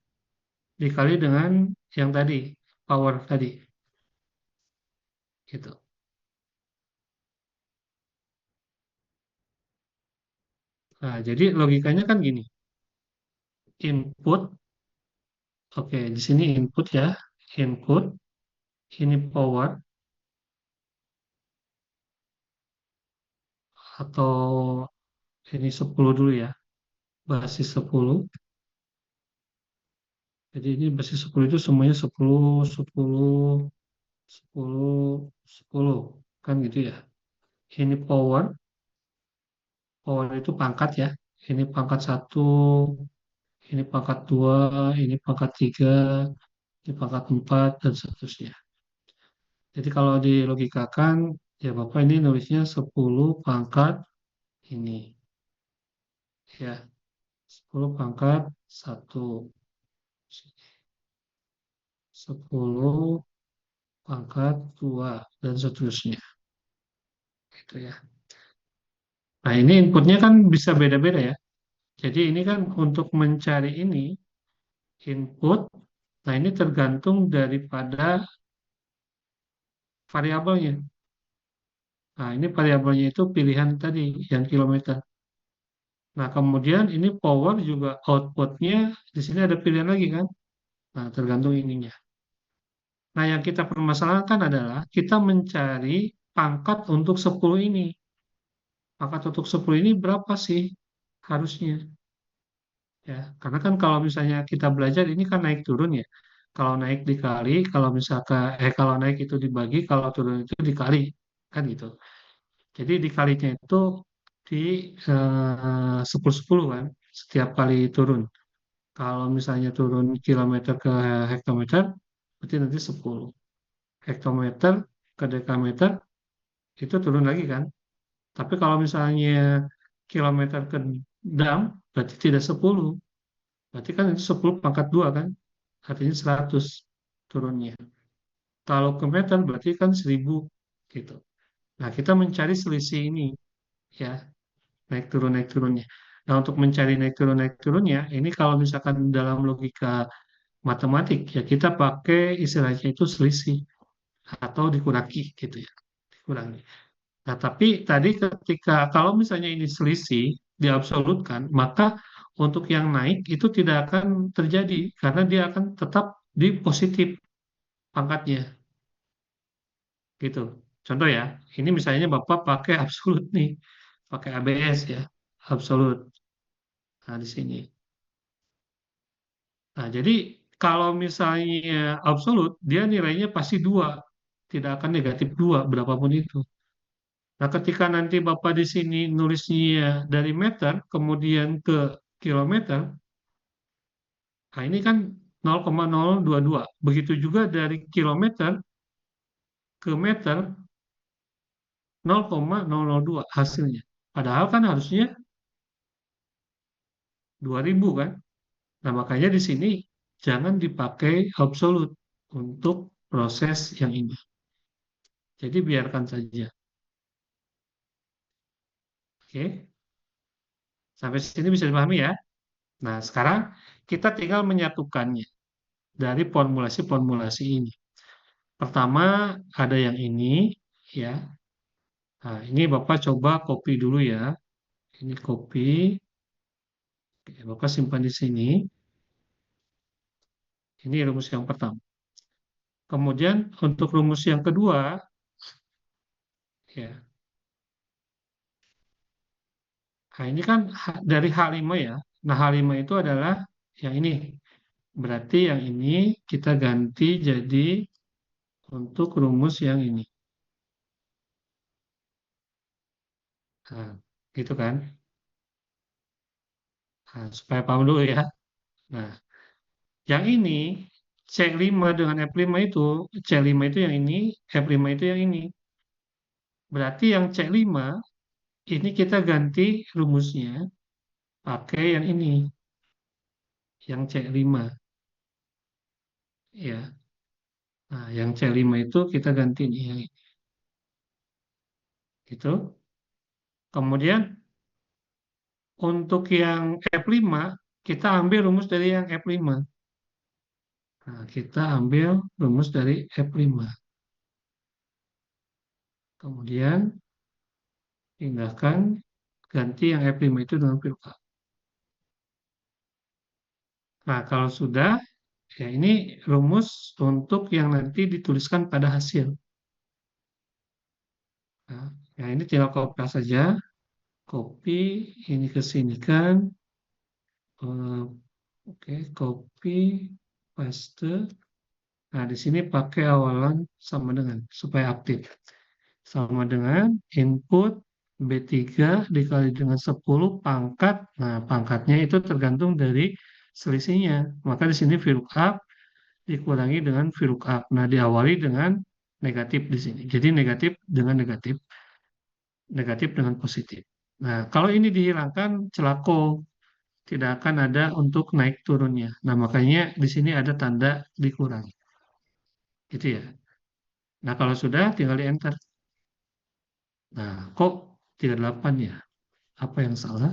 dikali dengan yang tadi, power tadi. Gitu. Nah, jadi logikanya kan gini. Input, oke, di sini input ya. Input, ini power, atau ini 10 dulu ya. Basis 10. Jadi ini basis 10 itu semuanya 10, 10, 10, 10. Kan gitu ya. Ini power, power itu pangkat ya. Ini pangkat 1, ini pangkat 2, ini pangkat 3, ini pangkat 4, dan seterusnya. Jadi kalau dilogikakan, ya Bapak ini nulisnya 10 pangkat ini. Ya, 10 pangkat 1. 10 pangkat 2, dan seterusnya. Gitu ya. Nah, ini inputnya kan bisa beda-beda ya. Jadi ini kan untuk mencari ini, input, nah ini tergantung daripada variabelnya. Nah, ini variabelnya itu pilihan tadi, yang kilometer. Nah, kemudian ini power juga outputnya, di sini ada pilihan lagi kan? Nah, tergantung ininya. Nah, yang kita permasalahkan adalah kita mencari pangkat untuk 10 ini. Pangkat untuk 10 ini berapa sih harusnya? Ya, karena kan kalau misalnya kita belajar ini kan naik turun ya. Kalau naik dikali, kalau misalkan kalau naik itu dibagi, kalau turun itu dikali, kan gitu. Jadi dikalinya itu di 10-10 kan, setiap kali turun. Kalau misalnya turun kilometer ke hektometer, berarti nanti 10. Hektometer ke dekameter, itu turun lagi kan. Tapi kalau misalnya kilometer ke dam, berarti tidak 10. Berarti kan itu 10 pangkat 2 kan, artinya 100 turunnya. Kalau ke meter berarti kan 1000 gitu. Nah, kita mencari selisih ini ya, naik turunnya. Nah, untuk mencari naik turunnya, ini kalau misalkan dalam logika matematik ya kita pakai istilahnya itu selisih atau dikurangi gitu ya, dikurangi. Nah, tapi tadi ketika kalau misalnya ini selisih diabsolutkan, maka untuk yang naik itu tidak akan terjadi karena dia akan tetap di positif pangkatnya gitu. Contoh ya, ini misalnya Bapak pakai absolut nih, pakai ABS ya, absolut. Nah, di sini. Nah, jadi kalau misalnya absolut, dia nilainya pasti dua, tidak akan negatif dua, berapapun itu. Nah, ketika nanti Bapak di sini nulisnya dari meter, kemudian ke kilometer, nah ini kan 0,022. Begitu juga dari kilometer ke meter 0,002 hasilnya. Padahal kan harusnya 2000 kan. Nah, makanya di sini jangan dipakai absolut untuk proses yang ini. Jadi biarkan saja. Oke, sampai sini bisa dipahami ya. Nah, sekarang kita tinggal menyatukannya dari formulasi-formulasi ini. Pertama ada yang ini ya. Nah, ini Bapak coba copy dulu ya. Ini copy. Oke, Bapak simpan di sini. Ini rumus yang pertama. Kemudian untuk rumus yang kedua ya. Nah, ini kan dari H5 ya. Nah, H5 itu adalah yang ini. Berarti yang ini kita ganti jadi untuk rumus yang ini. Nah, gitu kan. Nah, supaya paham dulu ya. Nah, yang ini C5 dengan F5 itu, C5 itu yang ini, F5 itu yang ini. Berarti yang C5 ini kita ganti rumusnya pakai yang ini, yang C5 ya. Nah, yang C5 itu kita ganti nih yang ini. Gitu. Kemudian untuk yang F5 kita ambil rumus dari yang F5. Nah, kita ambil rumus dari F5. Kemudian pindahkan ganti yang F5 itu dengan VLOOKUP. Nah, kalau sudah, ya ini rumus untuk yang nanti dituliskan pada hasil. Nah, ya ini tinggal copy saja. Copy, ini ke sini kan. Oke, copy, paste. Nah, di sini pakai awalan sama dengan, supaya aktif. Sama dengan input B3 dikali dengan 10 pangkat. Nah, pangkatnya itu tergantung dari selisihnya. Maka di sini VLOOKUP dikurangi dengan VLOOKUP. Nah, diawali dengan negatif di sini. Jadi negatif dengan negatif, negatif dengan positif. Nah, kalau ini dihilangkan, celako tidak akan ada untuk naik turunnya. Nah, makanya di sini ada tanda dikurangi. Gitu ya. Nah, kalau sudah tinggal di enter. Nah, kok 38 ya? Apa yang salah?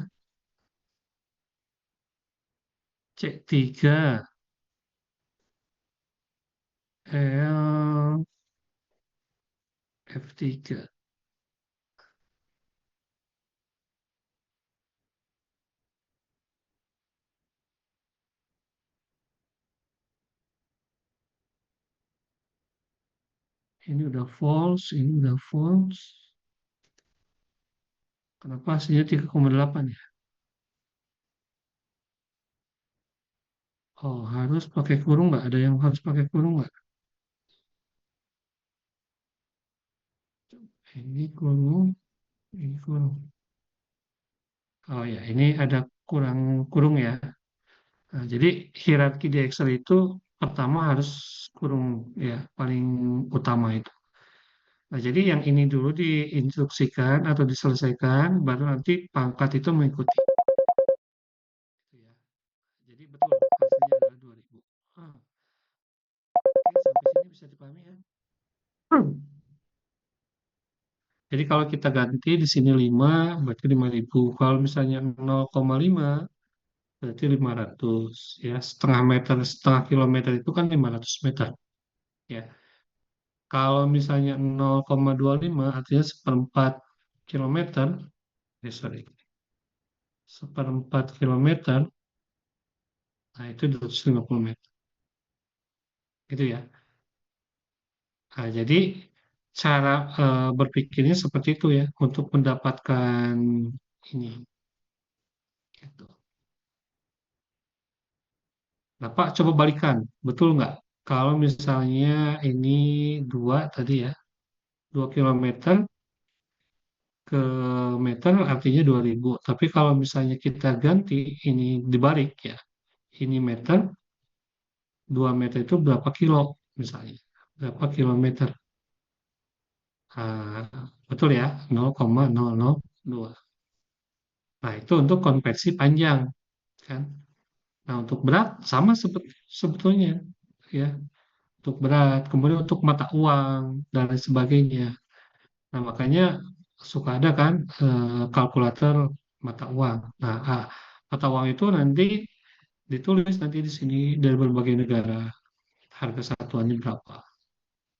C3 L F3. Ini udah false, ini udah false. Kenapa hasilnya 3,8 ya? Oh, harus pakai kurung nggak? Ada yang harus pakai kurung nggak? Ini kurung, ini kurung. Oh ya, ini ada kurang kurung ya. Nah, jadi hierarki di Excel itu pertama harus kurung ya, paling utama itu. Nah, jadi yang ini dulu diinstruksikan atau diselesaikan, baru nanti pangkat itu mengikuti. Gitu ya. Jadi betul hasilnya adalah 2000. Ah, oke, sampai sini bisa dipahami ya. Jadi kalau kita ganti di sini 5, berarti 5.000. Kalau misalnya 0,5, berarti 500. Ya, setengah meter, setengah kilometer itu kan 500 meter. Ya, kalau misalnya 0,25, artinya seperempat kilometer, sorry, seperempat kilometer, nah itu 250 meter. Gitu ya. Nah, jadi cara berpikirnya seperti itu ya, untuk mendapatkan ini. Gitu. Nah, Pak, coba balikan. Betul nggak? Kalau misalnya ini 2 tadi ya, 2 kilometer ke meter artinya 2.000. Tapi kalau misalnya kita ganti ini dibalik ya, ini meter, 2 meter itu berapa kilo misalnya. Berapa kilometer. Ah, betul ya, 0,002. Nah, itu untuk konversi panjang kan. Nah, untuk berat sama sebetulnya ya. Untuk berat, kemudian untuk mata uang dan lain sebagainya. Nah, makanya suka ada kan kalkulator mata uang. Nah, mata uang itu nanti ditulis nanti di sini dari berbagai negara harga satuannya berapa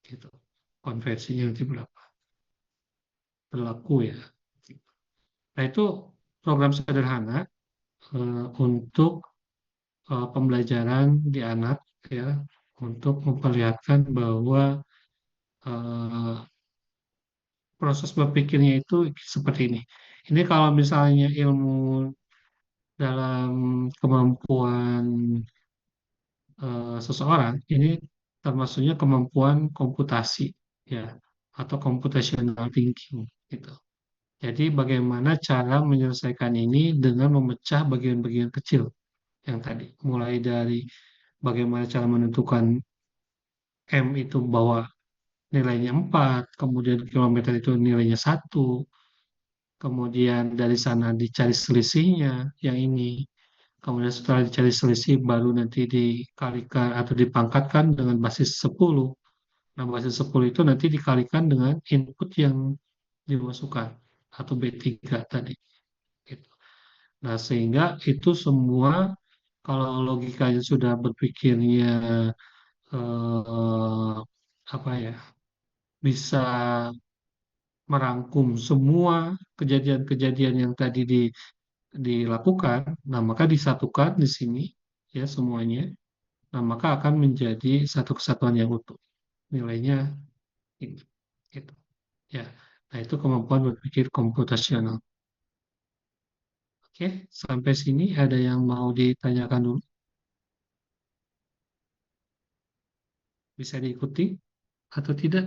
gitu. Konversinya nanti berapa berlaku ya. Nah, itu program sederhana untuk pembelajaran di anak ya untuk memperlihatkan bahwa eh, proses berpikirnya itu seperti ini. Ini kalau misalnya ilmu dalam kemampuan seseorang, ini termasuknya kemampuan komputasi ya atau computational thinking gitu. Jadi bagaimana cara menyelesaikan ini dengan memecah bagian-bagian kecil yang tadi, mulai dari bagaimana cara menentukan M itu bahwa nilainya 4, kemudian kilometer itu nilainya 1, kemudian dari sana dicari selisihnya yang ini. Kemudian setelah dicari selisih baru nanti dikalikan atau dipangkatkan dengan basis 10. Nah, basis 10 itu nanti dikalikan dengan input yang dimasukkan atau B3 tadi. Gitu. Nah, sehingga itu semua kalau logikanya sudah berpikirnya eh, apa ya bisa merangkum semua kejadian-kejadian yang tadi dilakukan, nah maka disatukan di sini ya semuanya, nah maka akan menjadi satu kesatuan yang utuh. Nilainya ini, gitu. Ya, nah itu kemampuan berpikir komputasional. Oke, sampai sini ada yang mau ditanyakan dulu? Bisa diikuti atau tidak?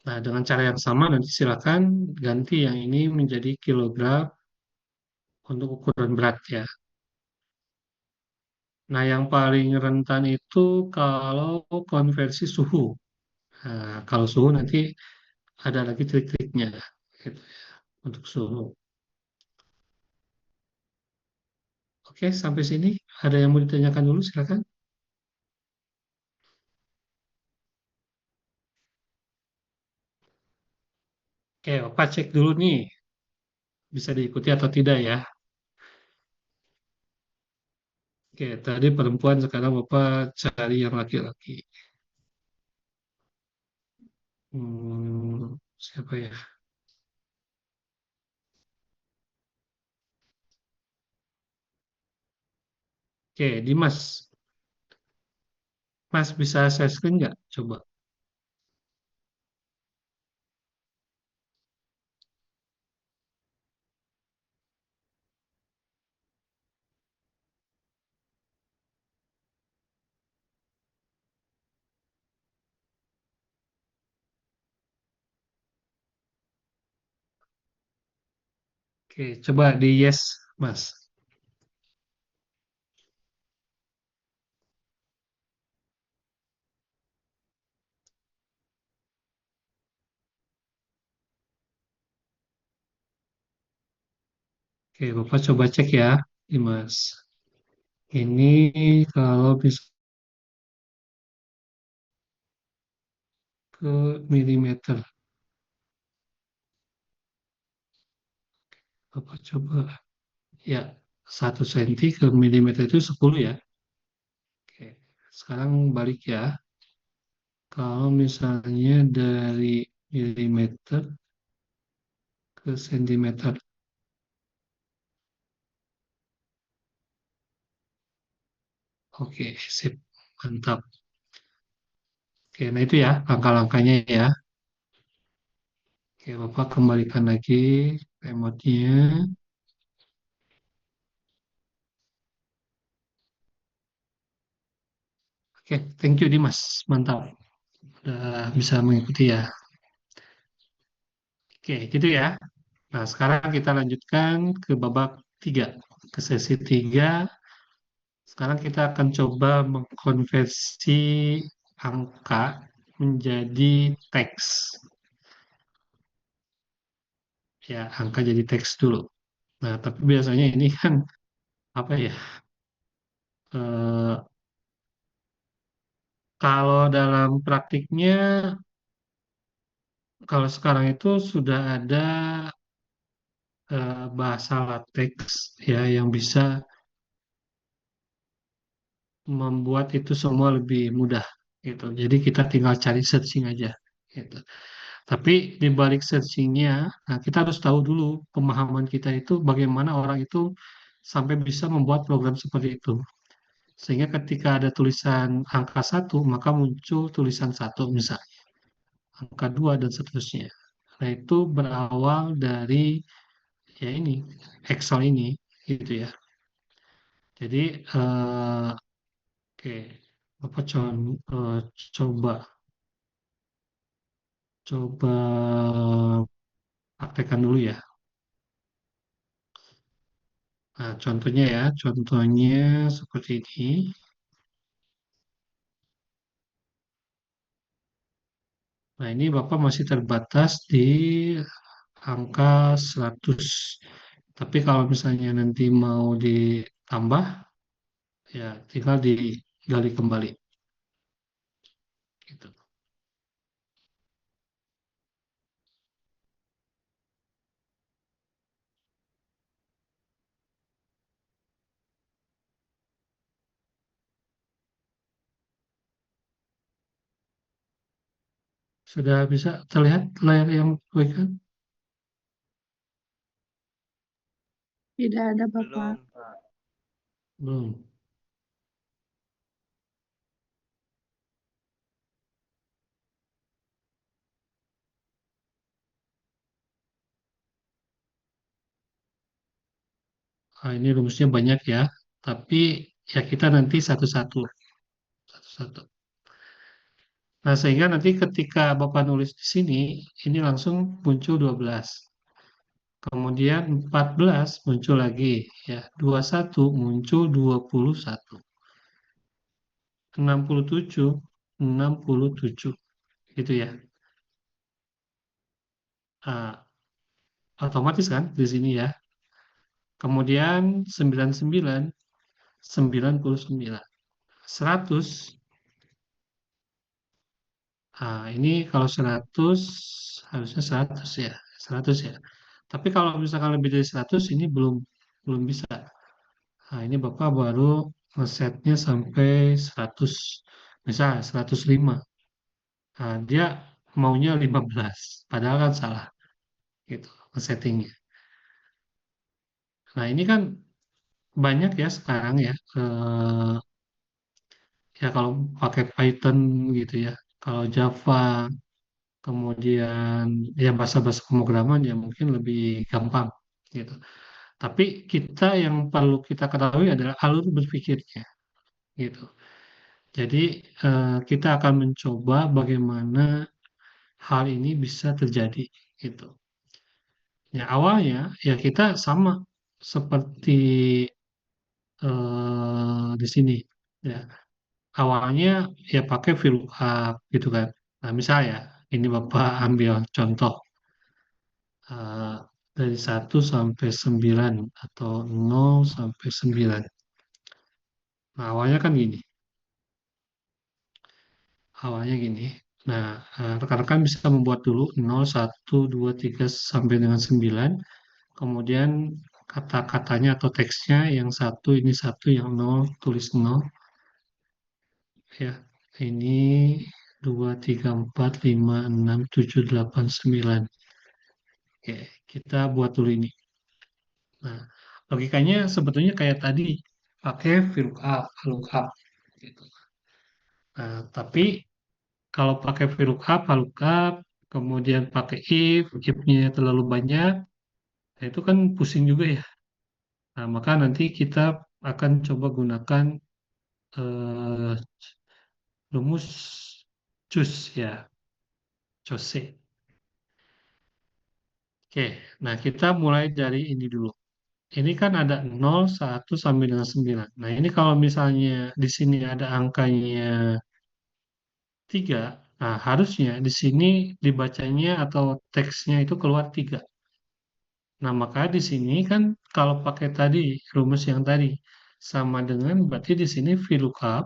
Nah, dengan cara yang sama nanti silakan ganti yang ini menjadi kilogram untuk ukuran berat ya. Nah, yang paling rentan itu kalau konversi suhu. Nah, kalau suhu nanti ada lagi trik-triknya gitu ya, untuk suhu. Oke, sampai sini ada yang mau ditanyakan dulu silakan. Oke, Bapak cek dulu nih bisa diikuti atau tidak ya. Oke, tadi perempuan sekarang Bapak cari yang laki-laki. Siapa ya? Oke, Dimas. Mas bisa share screen nggak? Coba. Oke, coba di yes, Mas. Oke, Bapak coba cek ya. Dimas. Ini kalau bisa ke milimeter. Apa coba? Ya, 1 senti ke milimeter itu 10 ya. Oke. Sekarang balik ya. Kalau misalnya dari milimeter ke sentimeter. Oke, sip. Mantap. Oke, nah itu ya langkah-langkahnya ya. Oke, Bapak kembalikan lagi remote-nya. Oke, thank you Dimas. Mantap. Udah bisa mengikuti ya. Oke, gitu ya. Nah, sekarang kita lanjutkan ke babak 3. Ke sesi 3. Sekarang kita akan coba mengkonversi angka menjadi teks. Ya, angka jadi teks dulu. Nah, tapi biasanya ini kan apa ya? eh, Kalau dalam praktiknya, kalau sekarang itu sudah ada bahasa latex ya yang bisa membuat itu semua lebih mudah gitu. Jadi kita tinggal cari searching aja gitu. Tapi di balik searchingnya, nah kita harus tahu dulu pemahaman kita itu bagaimana orang itu sampai bisa membuat program seperti itu. Sehingga ketika ada tulisan angka satu, maka muncul tulisan satu misalnya, angka dua dan seterusnya. Nah itu berawal dari ya ini, Excel ini gitu ya. Jadi oke, Bapak coba coba praktekkan dulu ya. Nah, contohnya ya, contohnya seperti ini. Nah, ini Bapak masih terbatas di angka 100. Tapi kalau misalnya nanti mau ditambah, ya tinggal digali kembali. Gitu. Sudah bisa terlihat layar yang berikan? Tidak ada Bapak. Belum, Pak. Belum. Nah, ini rumusnya banyak ya, tapi ya kita nanti satu-satu. Satu-satu. Nah, sehingga nanti ketika Bapak nulis di sini, ini langsung muncul 12. Kemudian 14 muncul lagi, ya. 21 muncul 21. 67, 67. Gitu ya. Ah, otomatis kan di sini ya. Kemudian 99, 99. 100, ini kalau 100 harusnya 100 ya. 100 ya. Tapi kalau misalkan lebih dari 100 ini belum belum bisa. Nah, ini Bapak baru ngesetnya sampai 100, misal 105. Nah, dia maunya 15, padahal kan salah gitu settingnya. Nah, ini kan banyak ya sekarang ya, ya kalau pakai Python gitu ya, kalau Java, kemudian ya bahasa-bahasa pemrograman ya mungkin lebih gampang gitu. Tapi kita yang perlu kita ketahui adalah alur berpikirnya gitu. Jadi kita akan mencoba bagaimana hal ini bisa terjadi gitu. Ya awalnya ya kita sama seperti di sini ya. Awalnya ya pakai VLOOKUP gitu kan. Nah misal ya ini Bapak ambil contoh eh, dari 1 sampai 9 atau 0 sampai 9. Nah, awalnya gini. Nah, rekan-rekan bisa membuat dulu 0, 1, 2, 3 sampai dengan 9. Kemudian kata-katanya atau teksnya yang satu, ini satu, yang nol, tulis nol. Ya, ini 2, 3, 4, 5, 6, 7, 8, 9. Oke, kita buat dulu ini. Nah, logikanya sebetulnya kayak tadi, pakai VLOOKUP, lookup, gitu. Nah, tapi kalau pakai VLOOKUP, lookup, kemudian pakai if-nya terlalu banyak, nah itu kan pusing juga ya. Nah, maka nanti kita akan coba gunakan eh, rumus cus ya, cose. Oke, nah kita mulai dari ini dulu. Ini kan ada 0, 1 sampai dengan 9. Nah, ini kalau misalnya di sini ada angkanya 3, nah harusnya di sini dibacanya atau teksnya itu keluar 3. Nah, maka di sini kan kalau pakai tadi rumus yang tadi sama dengan berarti di sini VLOOKUP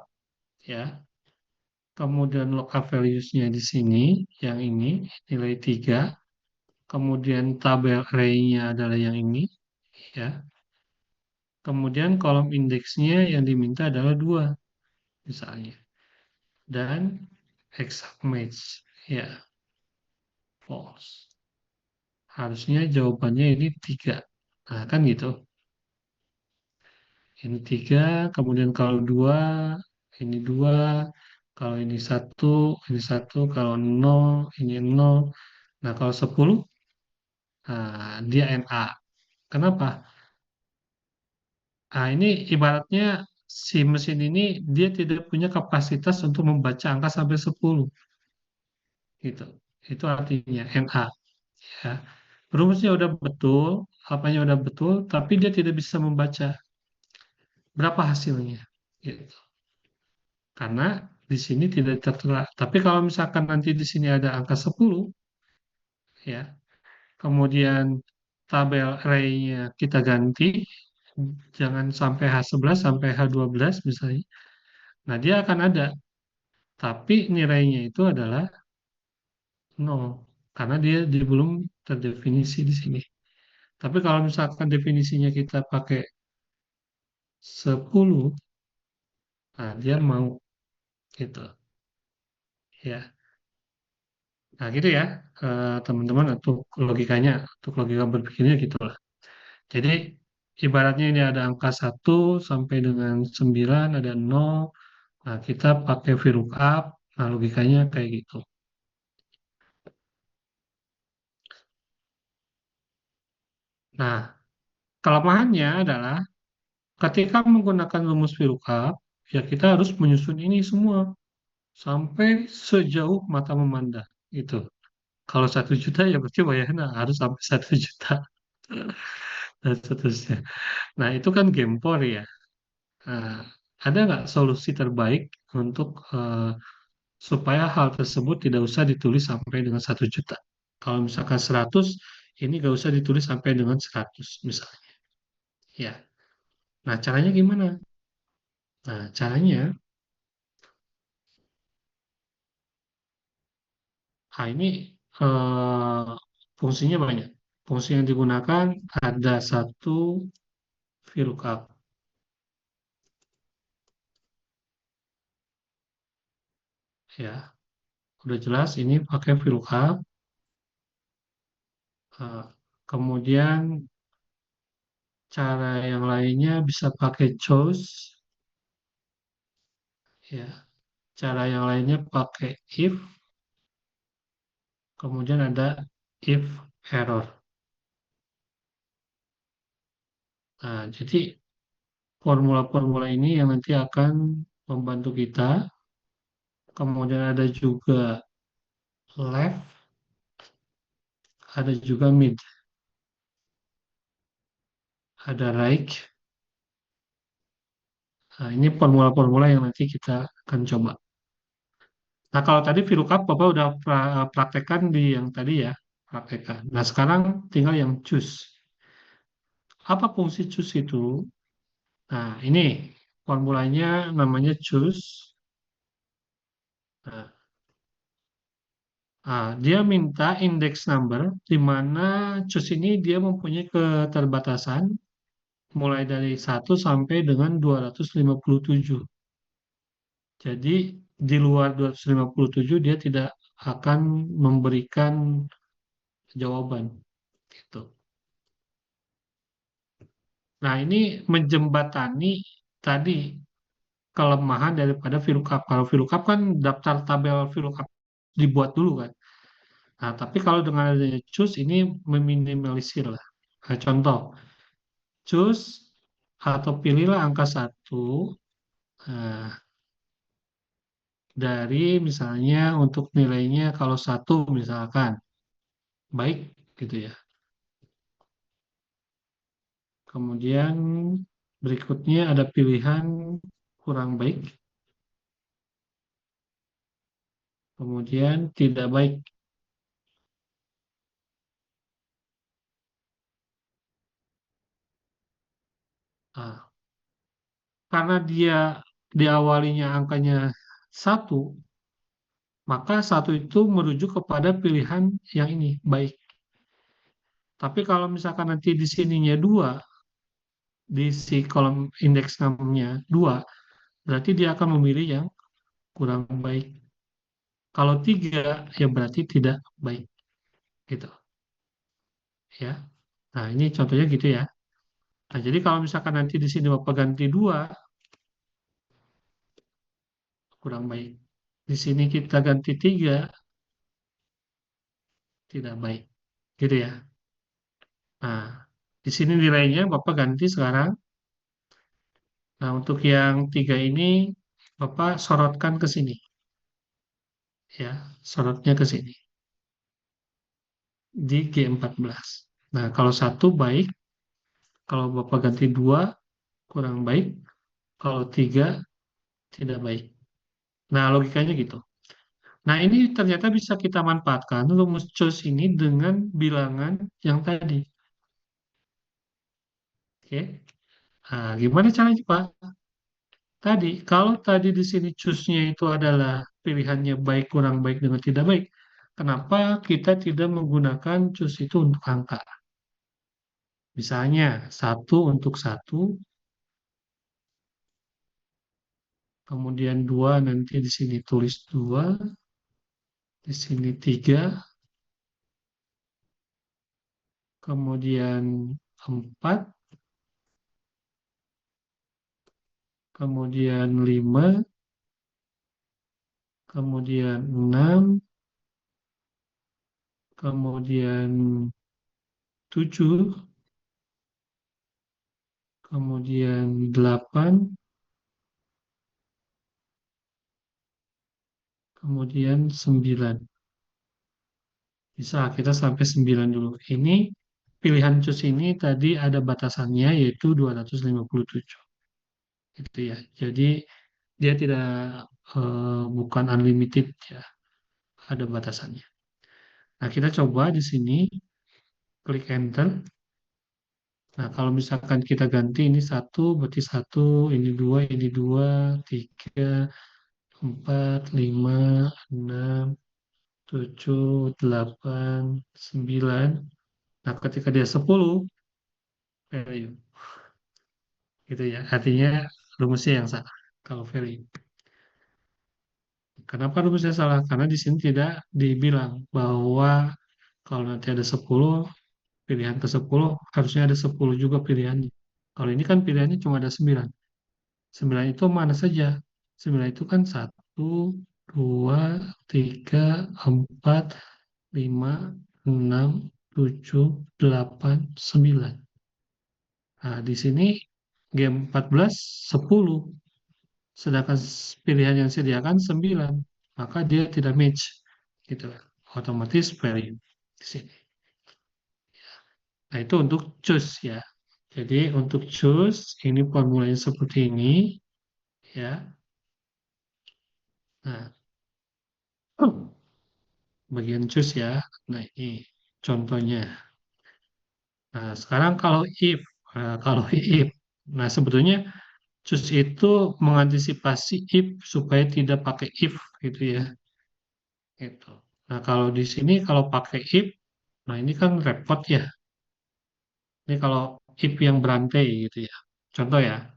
ya. Kemudian lookup values-nya di sini yang ini nilai 3. Kemudian tabel array-nya adalah yang ini ya. Kemudian kolom indeksnya yang diminta adalah 2 misalnya. Dan exact match ya, false. Harusnya jawabannya ini 3. Nah, kan gitu. Ini 3, kemudian kalau 2, ini 2, kalau ini satu, kalau 0, ini 0. Nah, kalau 10, nah, dia NA. Kenapa? Nah, ini ibaratnya si mesin ini dia tidak punya kapasitas untuk membaca angka sampai 10. Gitu. Itu artinya NA. Ya. Rumusnya udah betul, apanya udah betul, tapi dia tidak bisa membaca berapa hasilnya. Gitu. Karena di sini tidak tertera. Tapi kalau misalkan nanti di sini ada angka 10, ya, kemudian tabel array-nya kita ganti, jangan sampai H11 sampai H12 misalnya. Nah, dia akan ada, tapi nilainya itu adalah 0 karena dia belum terdefinisi di sini. Tapi kalau misalkan definisinya kita pakai 10, nah dia mau gitu ya. Nah, gitu ya, teman-teman, untuk logikanya, untuk logika berpikirnya gitulah. Jadi ibaratnya ini ada angka 1 sampai dengan 9, ada 0. Nah, kita pakai VLOOKUP. Nah, logikanya kayak gitu. Nah, kelemahannya adalah ketika menggunakan rumus VLOOKUP, ya kita harus menyusun ini semua sampai sejauh mata memandang gitu. Kalau 1 juta ya berarti bayarnya harus sampai 1 juta dan seterusnya. Nah, itu kan gempor ya. Nah, ada nggak solusi terbaik untuk supaya hal tersebut tidak usah ditulis sampai dengan 1 juta? Kalau misalkan 100, ini nggak usah ditulis sampai dengan 100 misalnya. Ya. Nah, caranya gimana? Nah, caranya, ini eh, fungsinya banyak. Fungsi yang digunakan ada satu VLOOKUP. Ya, udah jelas ini pakai VLOOKUP. Eh, kemudian cara yang lainnya bisa pakai choose. Ya, cara yang lainnya pakai if. Kemudian ada if error. Nah, jadi formula-formula ini yang nanti akan membantu kita. Kemudian ada juga left, ada juga mid, ada right. Nah, ini formula-formula yang nanti kita akan coba. Nah, kalau tadi VLOOKUP Bapak udah praktekkan di yang tadi ya, praktekkan. Nah, sekarang tinggal yang choose. Apa fungsi choose itu? Nah, ini formulanya namanya choose. Nah, dia minta index number, di mana choose ini dia mempunyai keterbatasan mulai dari 1 sampai dengan 257. Jadi di luar 257 dia tidak akan memberikan jawaban gitu. Nah, ini menjembatani tadi kelemahan daripada VLOOKUP. Kalau VLOOKUP kan daftar tabel VLOOKUP dibuat dulu kan. Nah, tapi kalau dengan adanya choose ini meminimalisir lah. Nah, contoh, choose atau pilihlah angka 1 nah, dari misalnya untuk nilainya kalau 1 misalkan baik gitu ya. Kemudian berikutnya ada pilihan kurang baik, kemudian tidak baik. Nah, karena dia diawalinya angkanya 1, maka 1 itu merujuk kepada pilihan yang ini, baik. Tapi kalau misalkan nanti di sininya 2, di si kolom indeks namanya 2, berarti dia akan memilih yang kurang baik. Kalau 3, ya berarti tidak baik. Gitu. Ya. Nah, ini contohnya gitu ya. Nah, jadi kalau misalkan nanti di sini Bapak ganti 2, kurang baik. Di sini kita ganti 3, tidak baik. Gitu ya. Nah, di sini nilainya Bapak ganti sekarang. Nah, untuk yang 3 ini Bapak sorotkan ke sini. Ya, sorotnya ke sini. Di G14. Nah, kalau 1 baik, kalau Bapak ganti 2 kurang baik, kalau 3 tidak baik. Nah, logikanya gitu. Nah, ini ternyata bisa kita manfaatkan rumus choose ini dengan bilangan yang tadi. Oke. Nah, gimana caranya, Pak? Tadi, kalau tadi di sini choose-nya itu adalah pilihannya baik, kurang baik, dengan tidak baik, kenapa kita tidak menggunakan choose itu untuk angka? Misalnya, 1 untuk 1, kemudian 2 nanti di sini tulis 2, di sini 3, kemudian 4, kemudian 5, kemudian 6, kemudian 7, kemudian 8, kemudian 9. Bisa kita sampai 9 dulu. Ini pilihan choose ini tadi ada batasannya yaitu 257. Gitu ya. Jadi dia tidak bukan unlimited ya. Ada batasannya. Nah, kita coba di sini klik enter. Nah, kalau misalkan kita ganti ini 1 berarti 1, ini 2, 3, 4, 5, 6, 7, 8, 9. Nah, ketika dia 10, value. Gitu ya. Artinya rumusnya yang salah kalau value. Kenapa rumusnya salah? Karena di sini tidak dibilang bahwa kalau nanti ada 10, pilihan ke 10 harusnya ada 10 juga pilihannya. Kalau ini kan pilihannya cuma ada 9. 9 itu mana saja? 9 itu kan 1, 2, 3, 4, 5, 6, 7, 8, 9. Nah, di sini G14 10. Sedangkan pilihan yang disediakan 9, maka dia tidak match. Gitu. Otomatis value di sini. Nah, itu untuk choose ya. Jadi untuk choose ini formulanya seperti ini ya. Nah, bagian choose ya. Nah, ini. contohnya. Nah, sekarang kalau if, nah sebetulnya choose itu mengantisipasi if supaya tidak pakai if gitu ya. Gitu. Nah, kalau di sini kalau pakai if, nah ini kan repot ya. Ini kalau if yang berantai gitu ya. Contoh ya,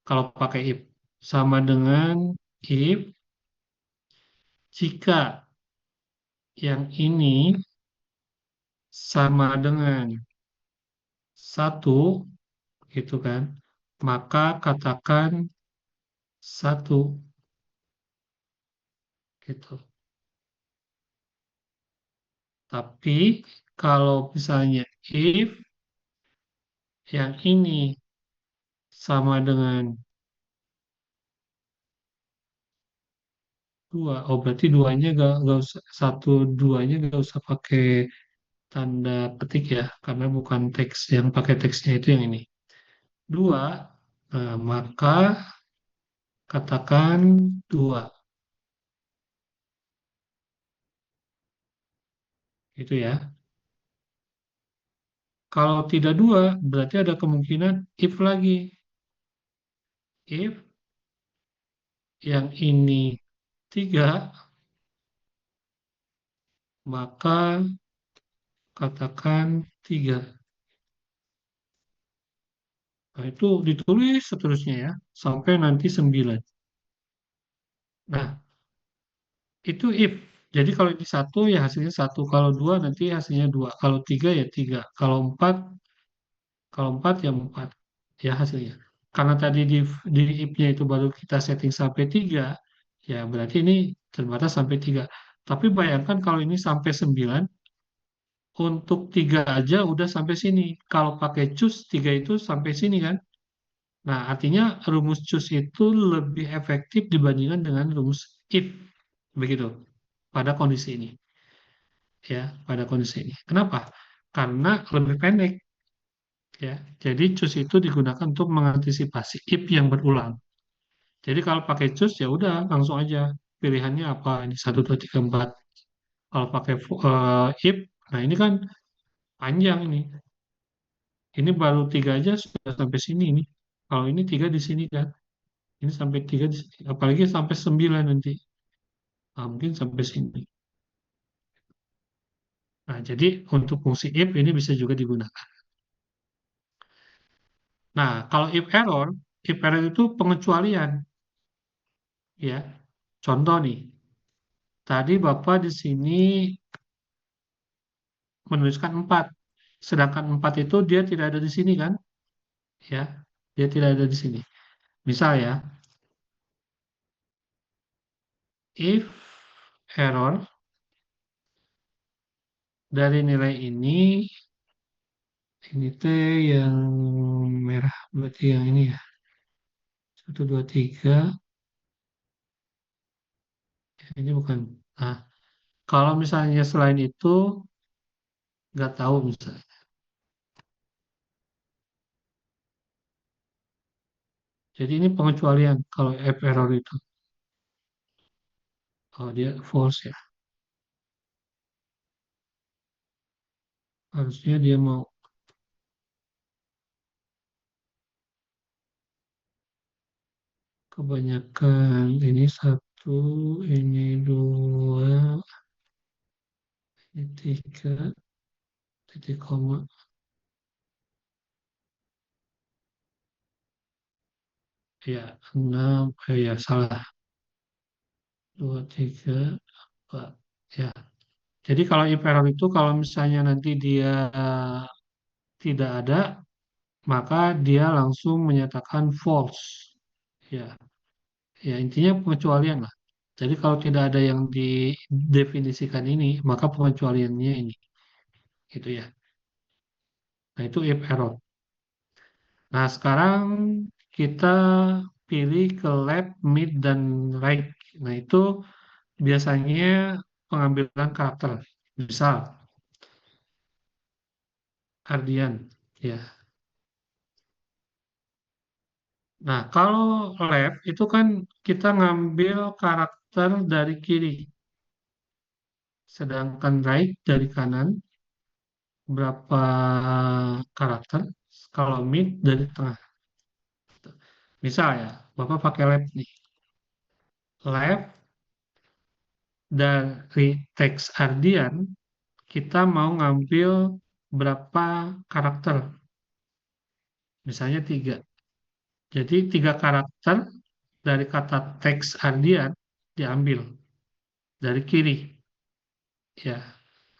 kalau pakai if sama dengan if jika yang ini sama dengan satu gitu kan, maka katakan satu gitu. Tapi kalau misalnya if yang ini sama dengan dua, oh berarti duanya gak usah, satu duanya gak usah pakai tanda petik ya, karena bukan teks yang pakai teksnya itu yang ini. Dua, maka katakan dua, gitu ya. Kalau tidak dua, berarti ada kemungkinan if lagi. If yang ini tiga, maka katakan tiga. Nah, itu ditulis seterusnya ya, sampai nanti 9. Nah, itu if. Jadi kalau ini satu ya hasilnya satu. Kalau dua nanti hasilnya dua. Kalau tiga ya tiga. Kalau empat ya empat. Ya hasilnya. Karena tadi di if-nya itu baru kita setting sampai tiga, ya berarti ini terbatas sampai tiga. Tapi bayangkan kalau ini sampai 9, untuk tiga aja udah sampai sini. Kalau pakai choose, tiga itu sampai sini kan. Nah, artinya rumus choose itu lebih efektif dibandingkan dengan rumus if. Begitu. Pada kondisi ini. Ya, pada kondisi ini. Kenapa? Karena lebih pendek. Ya, jadi choose itu digunakan untuk mengantisipasi if yang berulang. Jadi kalau pakai choose ya udah langsung aja pilihannya apa ini satu 2 3 4. Kalau pakai if, nah ini kan panjang ini. Ini baru tiga aja sudah sampai sini ini. Kalau ini tiga di sini kan, ini sampai tiga di sini. Apalagi sampai 9 nanti. Nah, mungkin sampai sini. Nah, jadi untuk fungsi if ini bisa juga digunakan. Nah, kalau if error itu pengecualian, ya. Contoh nih, tadi Bapak di sini menuliskan 4, sedangkan 4 itu dia tidak ada di sini kan, ya. Dia tidak ada di sini. Misal ya, if error dari nilai ini teh yang merah, berarti yang ini ya, satu 2 3, ini bukan. Nah, kalau misalnya selain itu, nggak tahu misalnya. Jadi ini pengecualian kalau if error itu. Oh, dia false ya. Harusnya dia mau kebanyakan ini satu, ini dua, ini tiga, titik koma. Ya, enam, ya salah. Dua, tiga, empat. Ya. Jadi kalau if error itu kalau misalnya nanti dia tidak ada, maka dia langsung menyatakan false. Ya, ya intinya pengecualian lah. Jadi kalau tidak ada yang didefinisikan ini, maka pengecualiannya ini, gitu ya. Nah itu if error. Nah sekarang kita pilih ke left, mid, dan right. Nah itu biasanya pengambilan karakter. Misal, Ardian. Ya. Nah, kalau left itu kan kita ngambil karakter dari kiri, sedangkan right dari kanan. berapa karakter. Kalau mid dari tengah. Misal ya, Bapak pakai left nih. Left dari teks Ardian, kita mau ngambil berapa karakter. Misalnya 3. Jadi 3 karakter dari kata teks Ardian diambil dari kiri. Ya,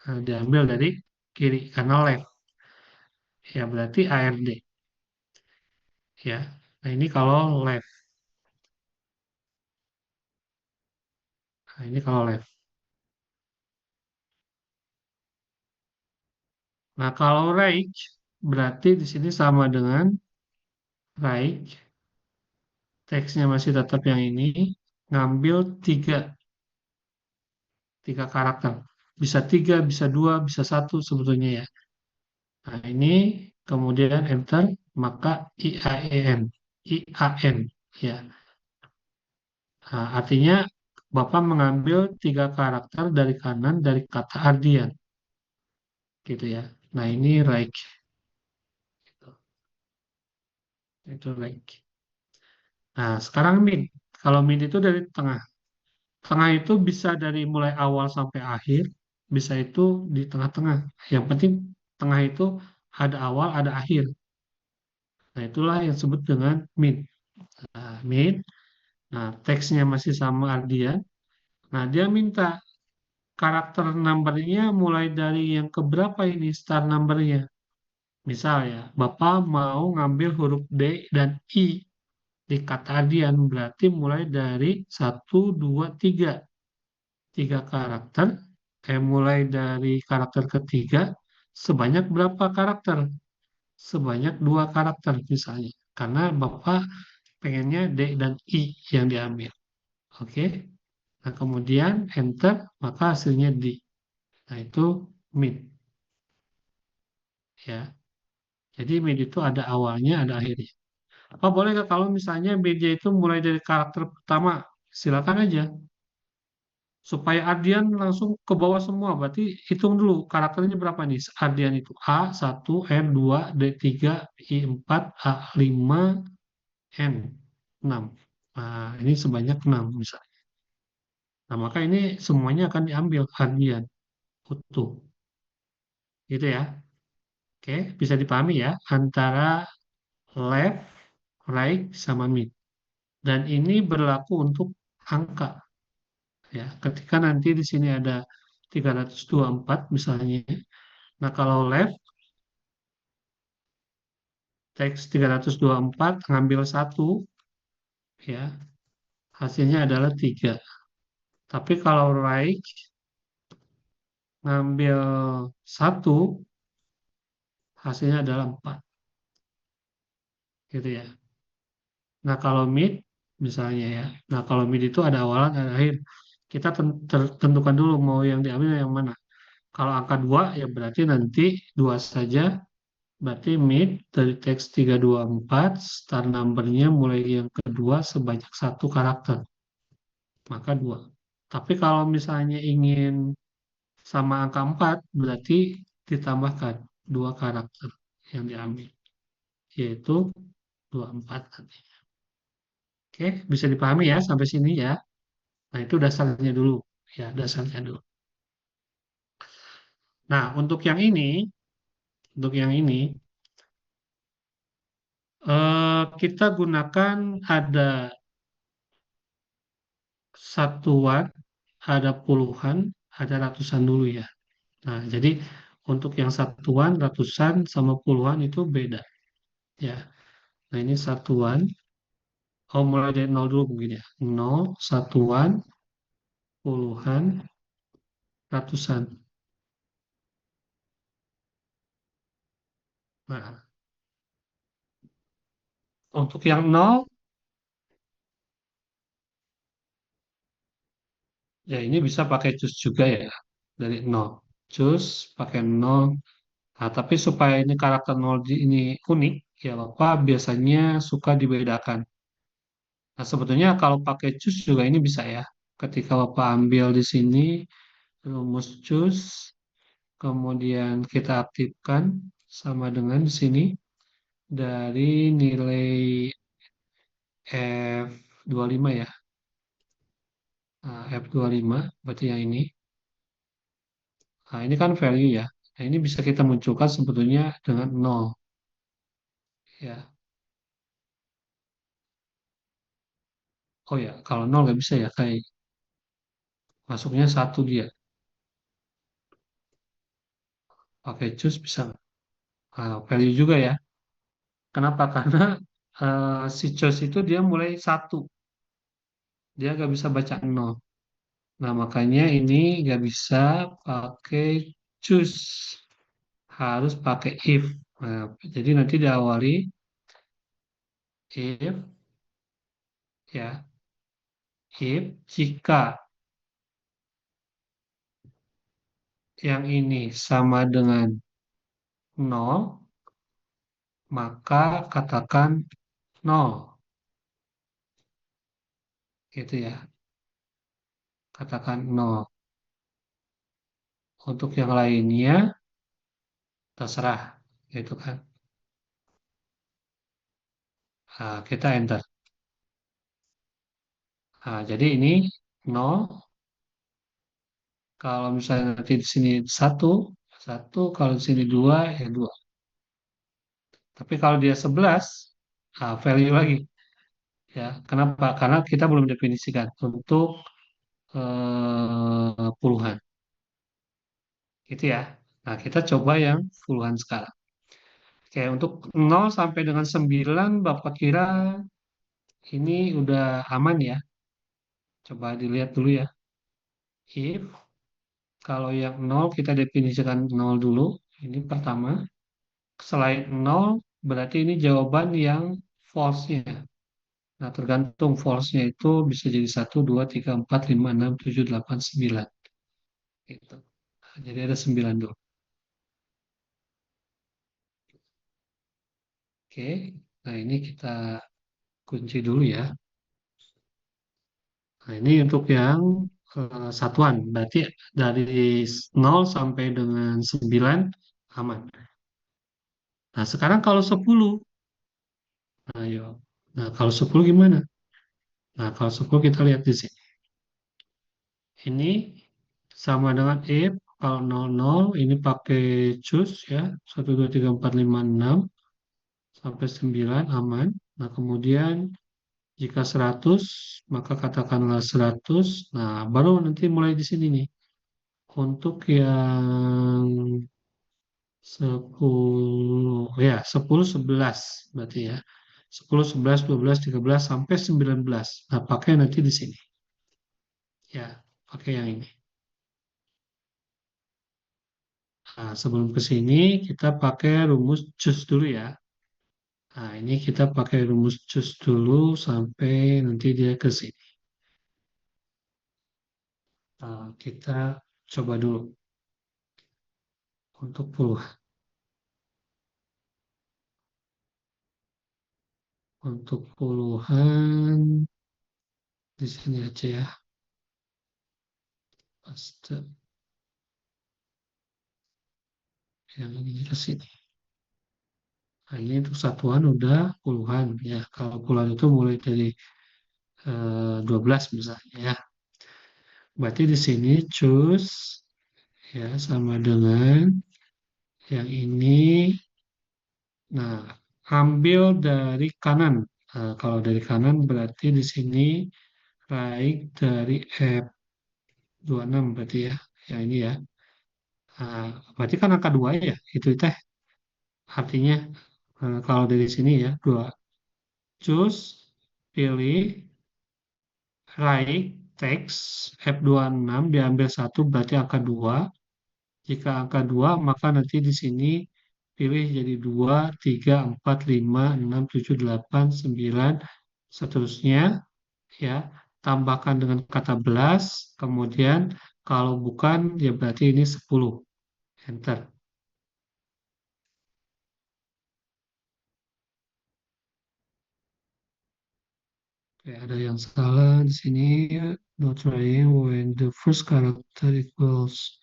diambil dari kiri karena left. Ya, berarti ARD. Ya, nah ini kalau left. Nah, ini kalau left. Nah, kalau right, berarti di sini sama dengan right. Teksnya masih tetap yang ini. Ngambil tiga karakter. Bisa 3, bisa 2, bisa 1 sebetulnya ya. Nah, ini kemudian enter, maka IAEN. IAN. Ya. Nah, artinya Bapak mengambil 3 karakter dari kanan dari kata Ardian. Gitu ya. Nah, ini right. Itu right. Nah, sekarang mid. Kalau mid itu dari tengah. Tengah itu bisa dari mulai awal sampai akhir, bisa itu di tengah-tengah. Yang penting tengah itu ada awal, ada akhir. Nah, itulah yang disebut dengan mid. Nah, mid. Nah, teksnya masih sama Ardian. Nah, dia minta karakter numbernya mulai dari yang keberapa ini start numbernya. Misal ya, Bapak mau ngambil huruf D dan I di kata Ardian, berarti mulai dari 1, 2, 3. 3 karakter, mulai dari karakter ketiga, sebanyak berapa karakter? Sebanyak 2 karakter misalnya. Karena Bapak pengennya D dan I yang diambil. Oke. Nah, kemudian enter, maka hasilnya D. Nah, itu mid. Ya. Jadi mid itu ada awalnya, ada akhirnya. Apa boleh nggak kalau misalnya media itu mulai dari karakter pertama? Silakan aja. Supaya Ardian langsung ke bawah semua. Berarti hitung dulu karakternya berapa nih? Ardian itu A1, R2, D3, I4, A5, N 6. Nah, ini sebanyak 6 misalnya. Nah, maka ini semuanya akan diambil Ardian utuh. Gitu ya. Oke, bisa dipahami ya antara left, right, sama mid. Dan ini berlaku untuk angka. Ya, ketika nanti di sini ada 324 misalnya. Nah, kalau left teks 324 ngambil 1 ya hasilnya adalah 3. Tapi kalau right ngambil 1 hasilnya adalah 4 gitu ya. Nah, kalau mid misalnya ya. Nah, kalau mid itu ada awalan ada akhir. Kita tentukan dulu mau yang diambil yang mana. Kalau angka 2 ya berarti nanti 2 saja. Berarti mid dari teks 324 start numbernya mulai yang kedua sebanyak 1 karakter. Maka 2. Tapi kalau misalnya ingin sama angka 4, berarti ditambahkan 2 karakter yang diambil, yaitu 24 nantinya. Oke, bisa dipahami ya sampai sini ya. Nah, itu dasarnya dulu. Ya, dasarnya dulu. Nah, untuk yang ini, kita gunakan ada satuan, ada puluhan, ada ratusan dulu ya. Nah, jadi untuk yang satuan, ratusan, sama puluhan itu beda. Ya, nah ini satuan. Oh, mulai dari nol dulu mungkin ya. Nol, satuan, puluhan, ratusan. Nah, untuk yang nol, ya ini bisa pakai cus juga ya. Dari nol. Cus, pakai nol. Nah, tapi supaya ini karakter nol ini unik, ya Bapak biasanya suka dibedakan. Nah, sebetulnya kalau pakai cus juga ini bisa ya. Ketika Bapak ambil di sini, rumus cus, kemudian kita aktifkan sama dengan di sini dari nilai F25 ya. Nah, F25 berarti yang ini. Nah, ini kan value ya. Nah, ini bisa kita munculkan sebetulnya dengan 0 ya. Oh ya, kalau 0 nggak bisa ya, kayak masuknya 1 dia. Pakai choose bisa nggak? Nah, value juga ya. Kenapa? Karena si choose itu dia mulai 1. Dia nggak bisa baca 0. Nah, makanya ini nggak bisa pakai choose. Harus pakai if. Nah, jadi nanti diawali if ya, if jika yang ini sama dengan 0, maka katakan 0. Gitu ya, katakan 0. Untuk yang lainnya terserah, gitu kan. Nah, kita enter. Nah, jadi ini 0. Kalau misalnya nanti di sini 1, 1. Kalau di sini 2, ya 2. Tapi kalau dia 11, nah, value lagi. Ya, kenapa? Karena kita belum definisikan untuk puluhan. Gitu ya. Nah, kita coba yang puluhan sekarang. Oke, untuk 0 sampai dengan 9, Bapak kira ini udah aman ya? Coba dilihat dulu ya. If, kalau yang 0 kita definisikan 0 dulu. Ini pertama. Selain 0, berarti ini jawaban yang false-nya. Nah, tergantung false-nya itu bisa jadi 1, 2, 3, 4, 5, 6, 7, 8, 9. Gitu. Nah, jadi ada 9 dulu. Oke, nah ini kita kunci dulu ya. Nah, ini untuk yang satuan, berarti dari 0 sampai dengan 9 aman. Nah, sekarang kalau 10, nah, ayo. Nah, kalau 10 gimana? Nah, kalau 10 kita lihat di sini. Ini sama dengan if, kalau 00 ini pakai choose ya, 1, 2, 3, 4, 5, 6 sampai 9 aman. Nah, kemudian jika 100, maka katakanlah 100. Nah, baru nanti mulai di sini nih. Untuk yang 10, ya 10, 11 berarti ya. 10, 11, 12, 13 sampai 19. Nah, pakai nanti di sini. Ya, pakai yang ini. Nah, sebelum ke sini kita pakai rumus choose dulu ya. Nah, ini kita pakai rumus choose dulu sampai nanti dia ke sini. Nah, kita coba dulu untuk puluhan. Untuk puluhan di sini aja ya. Paste yang ini ke sini. Nah, ini untuk satuan udah puluhan ya. Kalau puluhan itu mulai dari 12 misalnya ya. Berarti di sini choose ya sama dengan yang ini. Nah, ambil dari kanan. Nah, kalau dari kanan berarti di sini right dari F26 berarti ya. Yang ini ya. Nah, berarti kan angka 2 ya. Itu teh artinya kalau dari sini ya 2. Choose, pilih, right, text, F26 diambil 1 berarti angka 2. Jika angka 2 maka nanti di sini pilih jadi 2, 3, 4, 5, 6, 7, 8, 9, seterusnya ya. Tambahkan dengan kata belas, kemudian kalau bukan ya berarti ini 10. Enter. Oke, ada yang salah di sini. Not trying when the first character equals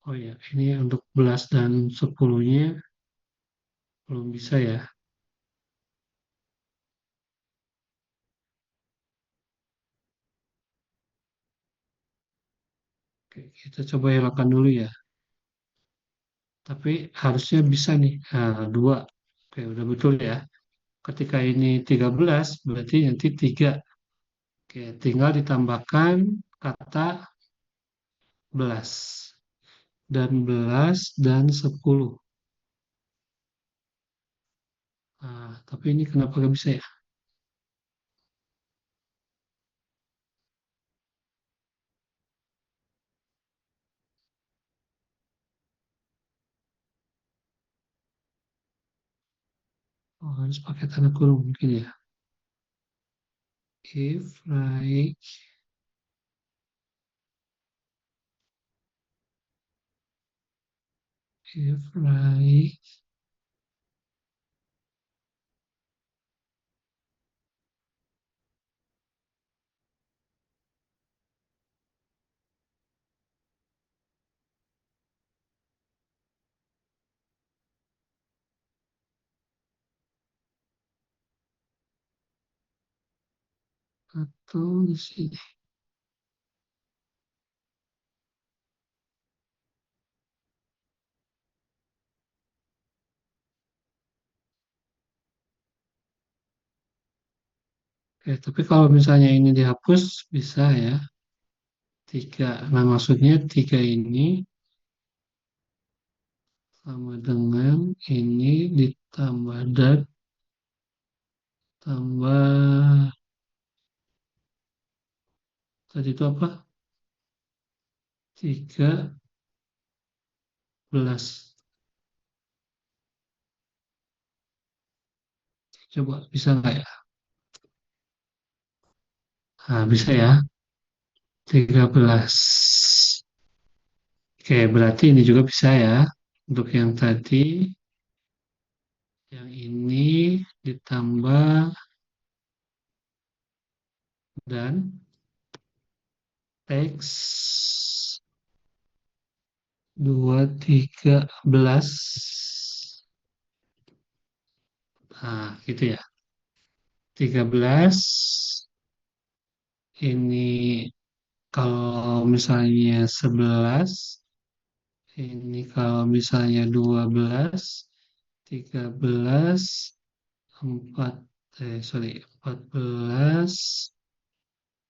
Oh ya, ini untuk belas dan sepuluhnya belum bisa ya. Oke, kita coba hilangkan dulu ya. Tapi harusnya bisa nih. Nah, dua. Oke, udah betul ya. Ketika ini 13 berarti nanti 3. Oke, tinggal ditambahkan kata belas. Dan belas dan 10. Nah, tapi ini kenapa gak bisa ya? Oh, harus pakai tanda kurung mungkin ya. If, like, if, like, atau di sini. Oke, tapi kalau misalnya ini dihapus, bisa ya. 3. Nah, maksudnya 3 ini sama dengan ini ditambah dan tambah tadi itu apa? 13. Coba bisa nggak ya? Nah, bisa ya. 13. Oke, berarti ini juga bisa ya. Untuk yang tadi, yang ini ditambah dan teks 13. Nah, gitu ya. 13 ini kalau misalnya 11, ini kalau misalnya 12, 13, 4, sorry, 14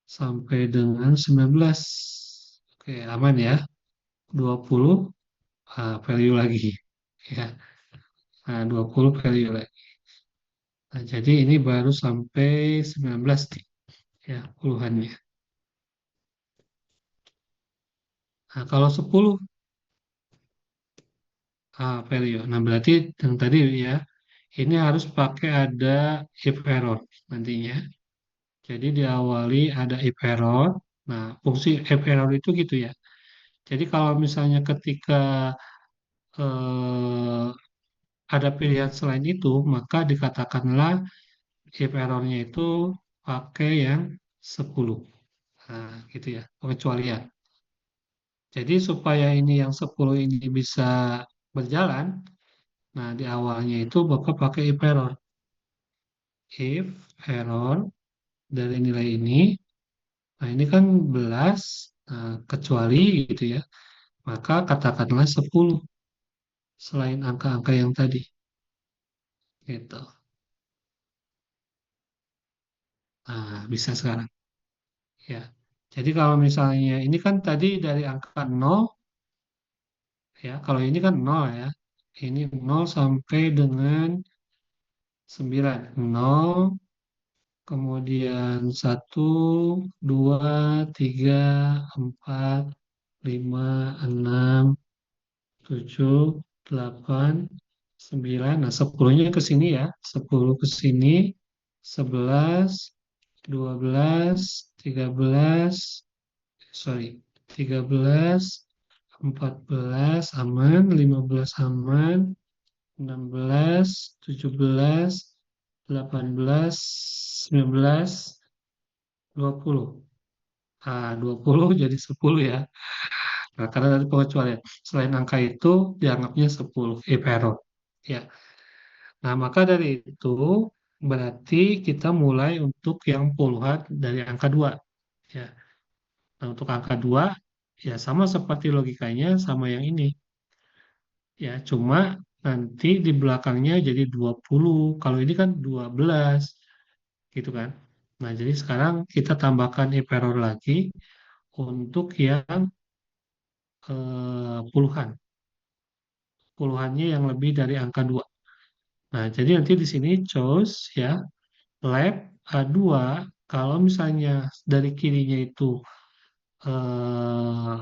sampai dengan 19. Oke, aman ya. 20 value lagi. Ya, nah 20 value lagi. Nah, jadi ini baru sampai 19 nih, ya, puluhannya. Nah, kalau 10 value. Nah, berarti yang tadi ya, ini harus pakai ada if error nantinya. Jadi diawali ada if error. Nah, fungsi if error itu gitu ya. Jadi kalau misalnya ketika eh, ada pilihan selain itu, maka dikatakanlah if errornya itu pakai yang 10. Nah, gitu ya, pengecualian. Jadi supaya ini yang 10 ini bisa berjalan, nah di awalnya itu Bapak pakai if error. If error dari nilai ini, nah ini kan belas, kecuali gitu ya, maka katakanlah 10 selain angka-angka yang tadi. Gitu. Nah, bisa sekarang. Ya. Jadi kalau misalnya ini kan tadi dari angka nol, ya, kalau ini kan nol ya. Ini nol sampai dengan 9. Nol, kemudian satu, 2, 3, 4, 5, 6, 7, 8, 9. Nah, 10-nya ke sini ya. 10 ke sini, 11, 12, 13, sorry, 13, 14 aman, 15 aman, 16, 17, 18, 19, 20. 20 jadi 10 ya. Nah, karena dari pengecualian selain angka itu dianggapnya 10 if error. Ya. Nah, maka dari itu berarti kita mulai untuk yang puluhan dari angka 2. Ya. Nah, untuk angka 2 ya sama seperti logikanya sama yang ini. Ya, cuma nanti di belakangnya jadi 20. Kalau ini kan 12 gitu kan. Nah, jadi sekarang kita tambahkan if error lagi untuk yang puluhan. Puluhannya yang lebih dari angka 2. Nah, jadi nanti di sini choose ya lab A2 kalau misalnya dari kirinya itu eh,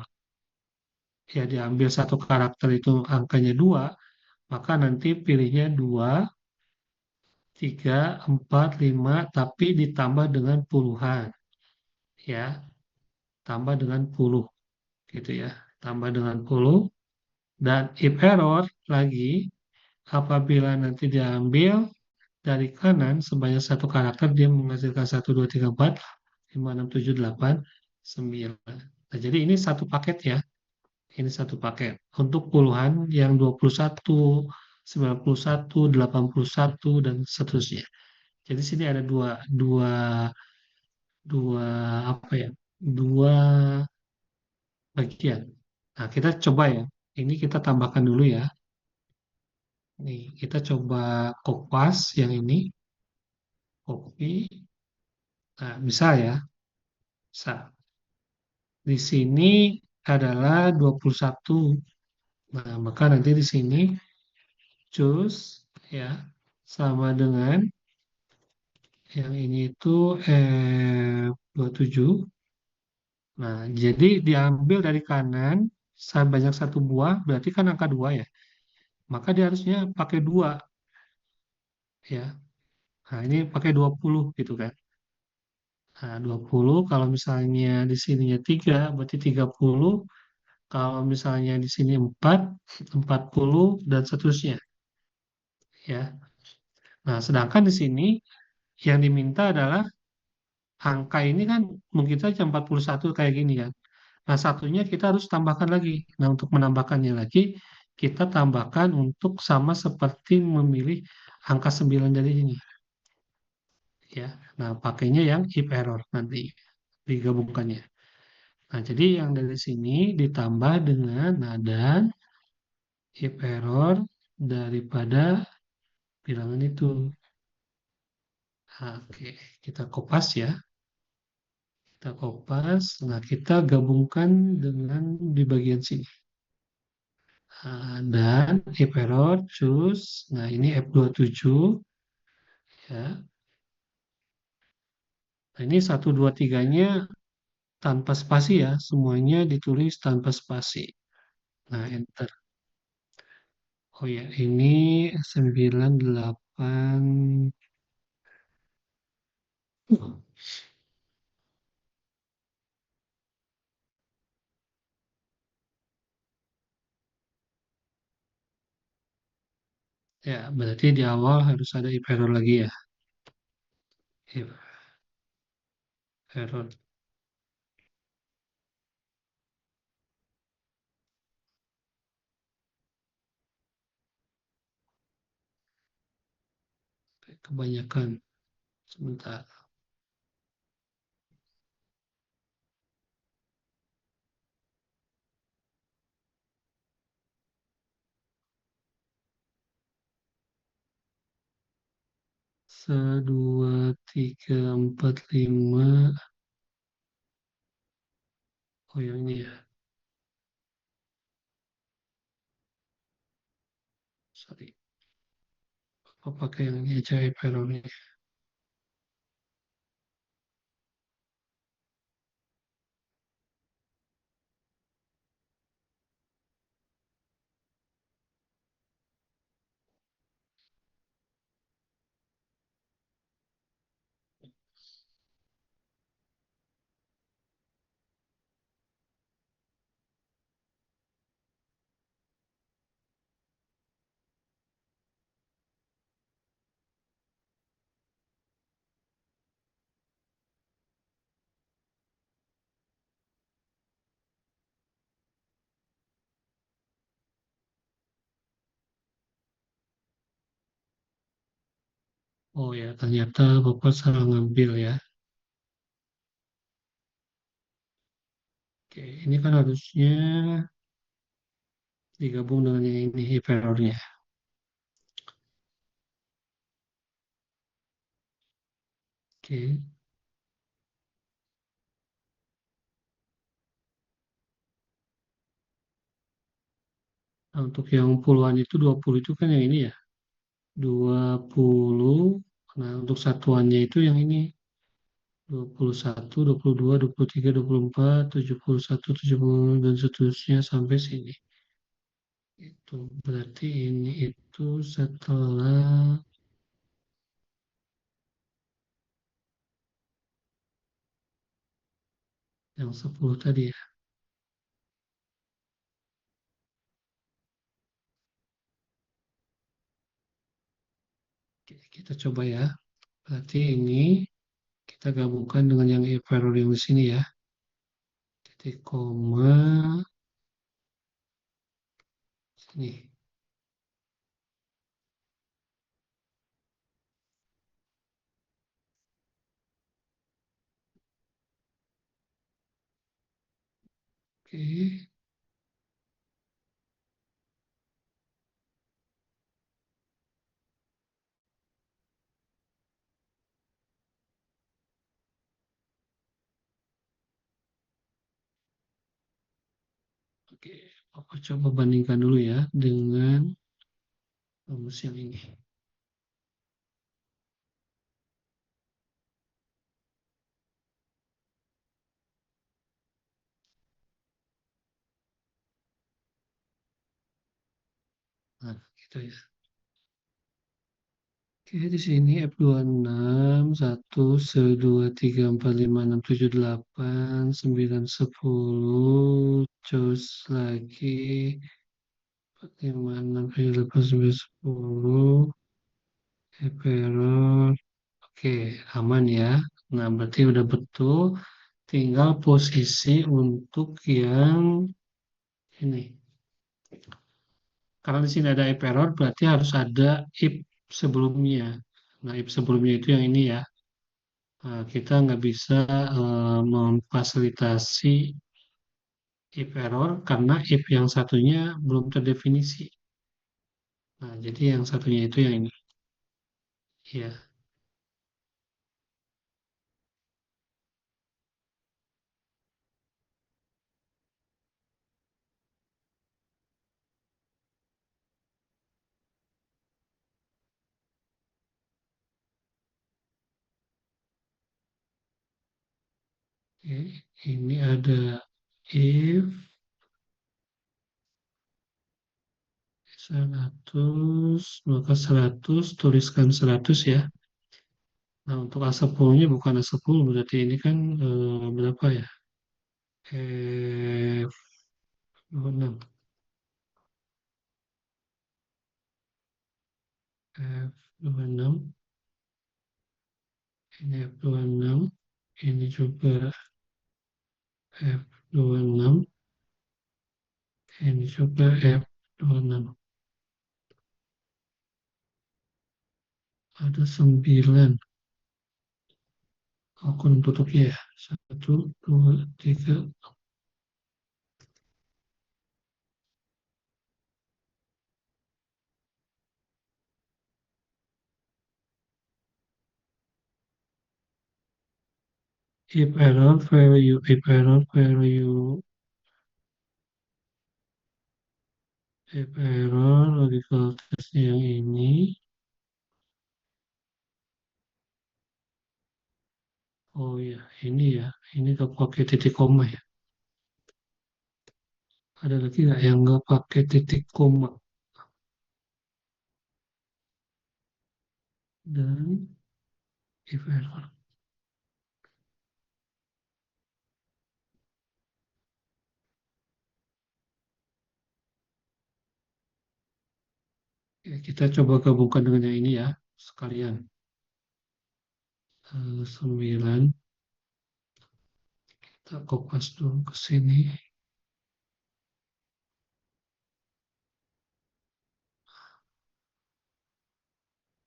ya diambil satu karakter itu angkanya 2, maka nanti pilihnya 2, 3, 4, 5, tapi ditambah dengan puluhan ya, tambah dengan puluh gitu ya, tambah dengan puluh dan if error lagi apabila nanti diambil dari kanan sebanyak satu karakter dia menghasilkan 1, 2, 3, 4, 5, 6, 7, 8, 9. Nah, jadi ini satu paket ya. Ini satu paket. Untuk puluhan yang 21, 91, 81 dan seterusnya. Jadi sini ada dua dua dua apa ya? Dua bagian. Nah, kita coba ya. Ini kita tambahkan dulu ya. Nih, kita coba kopas yang ini, copy. Nah, bisa ya. Bisa. Di sini adalah 21. Nah, maka nanti di sini choose ya sama dengan yang ini itu F27. Nah, jadi diambil dari kanan banyak satu buah berarti kan angka 2 ya. Maka dia harusnya pakai 2 ya. Nah, ini pakai 20 gitu kan. Nah, 20 kalau misalnya di sininya 3 berarti 30. Kalau misalnya di sini 4, 40 dan seterusnya ya. Nah, sedangkan di sini yang diminta adalah angka ini kan mungkin saja 41 kayak gini kan. Nah, satunya kita harus tambahkan lagi. Nah, untuk menambahkannya lagi, kita tambahkan untuk sama seperti memilih angka 9 dari ini. Ya, nah pakainya yang if error nanti digabungkannya. Nah, jadi yang dari sini ditambah dengan nada if error daripada bilangan itu. Nah, oke, kita kopas ya. Kita kopas. Nah, kita gabungkan dengan di bagian sini. Nah, dan if error choose. Nah, ini F27 ya. Nah, ini 1, 2, 3-nya tanpa spasi ya. Semuanya ditulis tanpa spasi. Nah, enter. Oh ya, ini 98. Ya, berarti di awal harus ada if error lagi ya. If error. Kebanyakan. Sebentar. Dua, tiga, empat, lima. Oh yang ini ya. Sorry. Apa pakai yang ini aja if error ini. Oh ya, ternyata Bapak salah ngambil ya. Oke, ini kan harusnya digabung dengan yang ini, hyperornya. Oke, nah, untuk yang puluhan itu 20 itu kan yang ini ya. 20. Nah, untuk satuannya itu yang ini. 21, 22, 23, 24, 71, 70, dan seterusnya sampai sini. Itu berarti ini itu setelah yang 10 tadi ya. Oke, kita coba ya. Berarti ini kita gabungkan dengan yang error yang di sini ya. Titik koma sini. Oke, oke. Aku coba bandingkan dulu ya dengan rumus yang ini. Nah, gitu ya. Oke, di sini F26, 1, 2, 3, 4, 5, 6, 7, 8, 9, 10, cus lagi, 4, 5, 6, 7, 8, 9, 10, error. Oke, aman ya. Nah, berarti udah betul. Tinggal posisi untuk yang ini. Karena di sini ada if error, berarti harus ada if sebelumnya. Nah, if sebelumnya itu yang ini ya. Kita nggak bisa memfasilitasi if error karena if yang satunya belum terdefinisi. Nah, jadi yang satunya itu yang ini. Ya, oke. Ini ada if 100, maka 100, tuliskan 100 ya. Nah, untuk A10-nya bukan A10, berarti ini kan berapa ya? F26. F26, ini F26, ini juga F26, ini juga F26. Ada 9. Aku tutupnya ya. 1, 2, 3. If error value, if error value, if error logical test yang ini. Oh ya, ini ya. Ini nggak pakai titik koma ya. Ada lagi nggak yang nggak pakai titik koma? Dan if error. Ya, kita coba gabungkan dengan yang ini ya, sekalian. 9. Kita kopas dulu ke sini.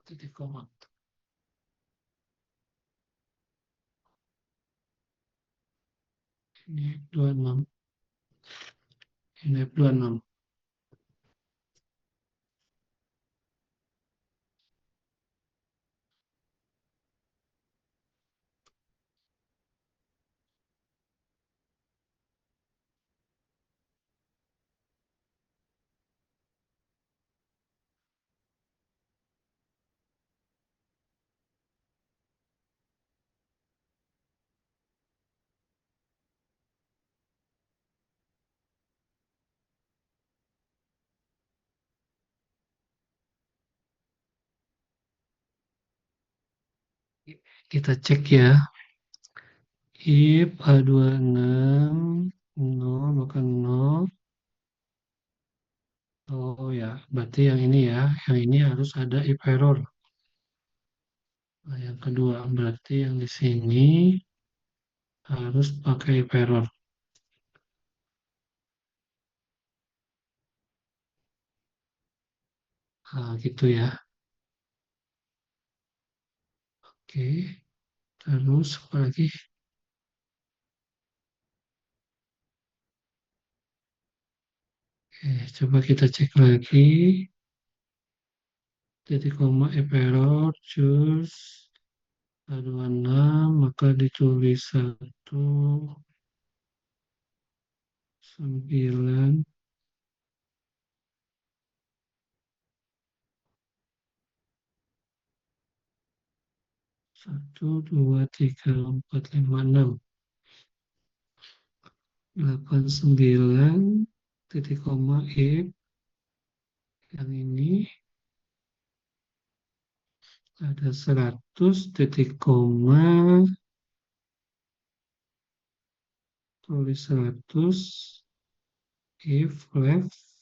Titik koma. Ini F26. Ini F26. Kita cek ya. If A26 0 bukan 0. Oh ya, berarti yang ini ya. Yang ini harus ada if error. Nah, yang kedua, berarti yang di sini harus pakai if error. Nah, gitu ya. Oke, terus apa lagi? Oke, coba kita cek lagi. Titik koma if error, choose A26, maka ditulis 1, 9, 1, 2, 3, 4, 5, 6. 89 titik koma if yang ini ada 100 titik koma tulis 100 if left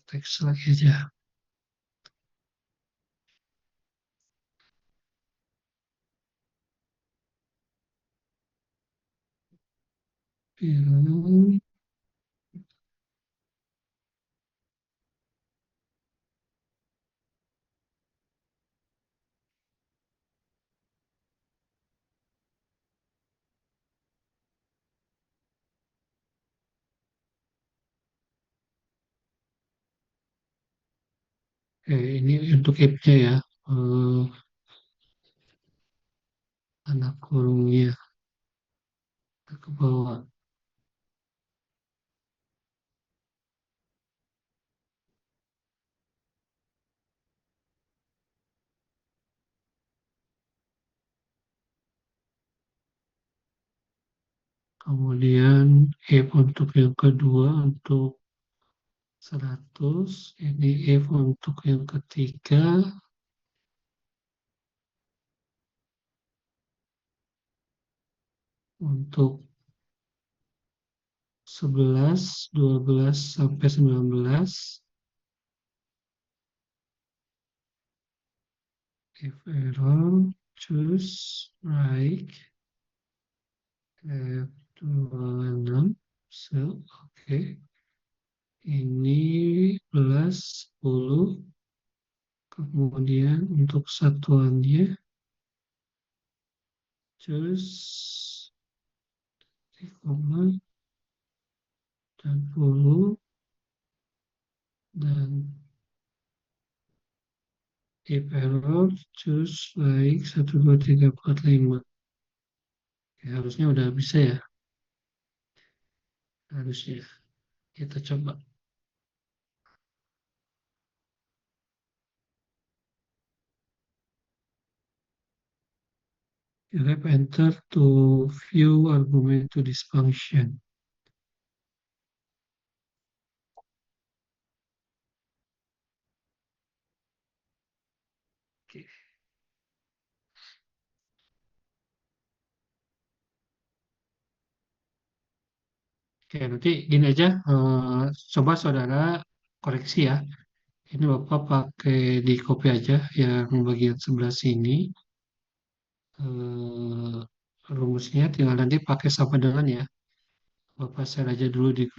teks lagi aja. Film, ini untuk if-nya ya. Eh, anak kurungnya ke bawah. Kemudian if untuk yang kedua untuk 100, ini if untuk yang ketiga untuk 11, 12 sampai 19. If error, choose right. F26 sel, oke. Ini plus 10. Kemudian untuk satuannya choose koma dan 10 dan if error choose like 1, 2, 3, 4, 5. Oke, harusnya udah bisa ya, harusnya kita coba. You have entered to view argument to this function. Oke. Oke, nanti gini aja, coba saudara koreksi ya. Ini Bapak pakai di copy aja yang bagian sebelah sini. Eh, rumusnya tinggal nanti pakai sama dengan ya. Bapak share aja dulu di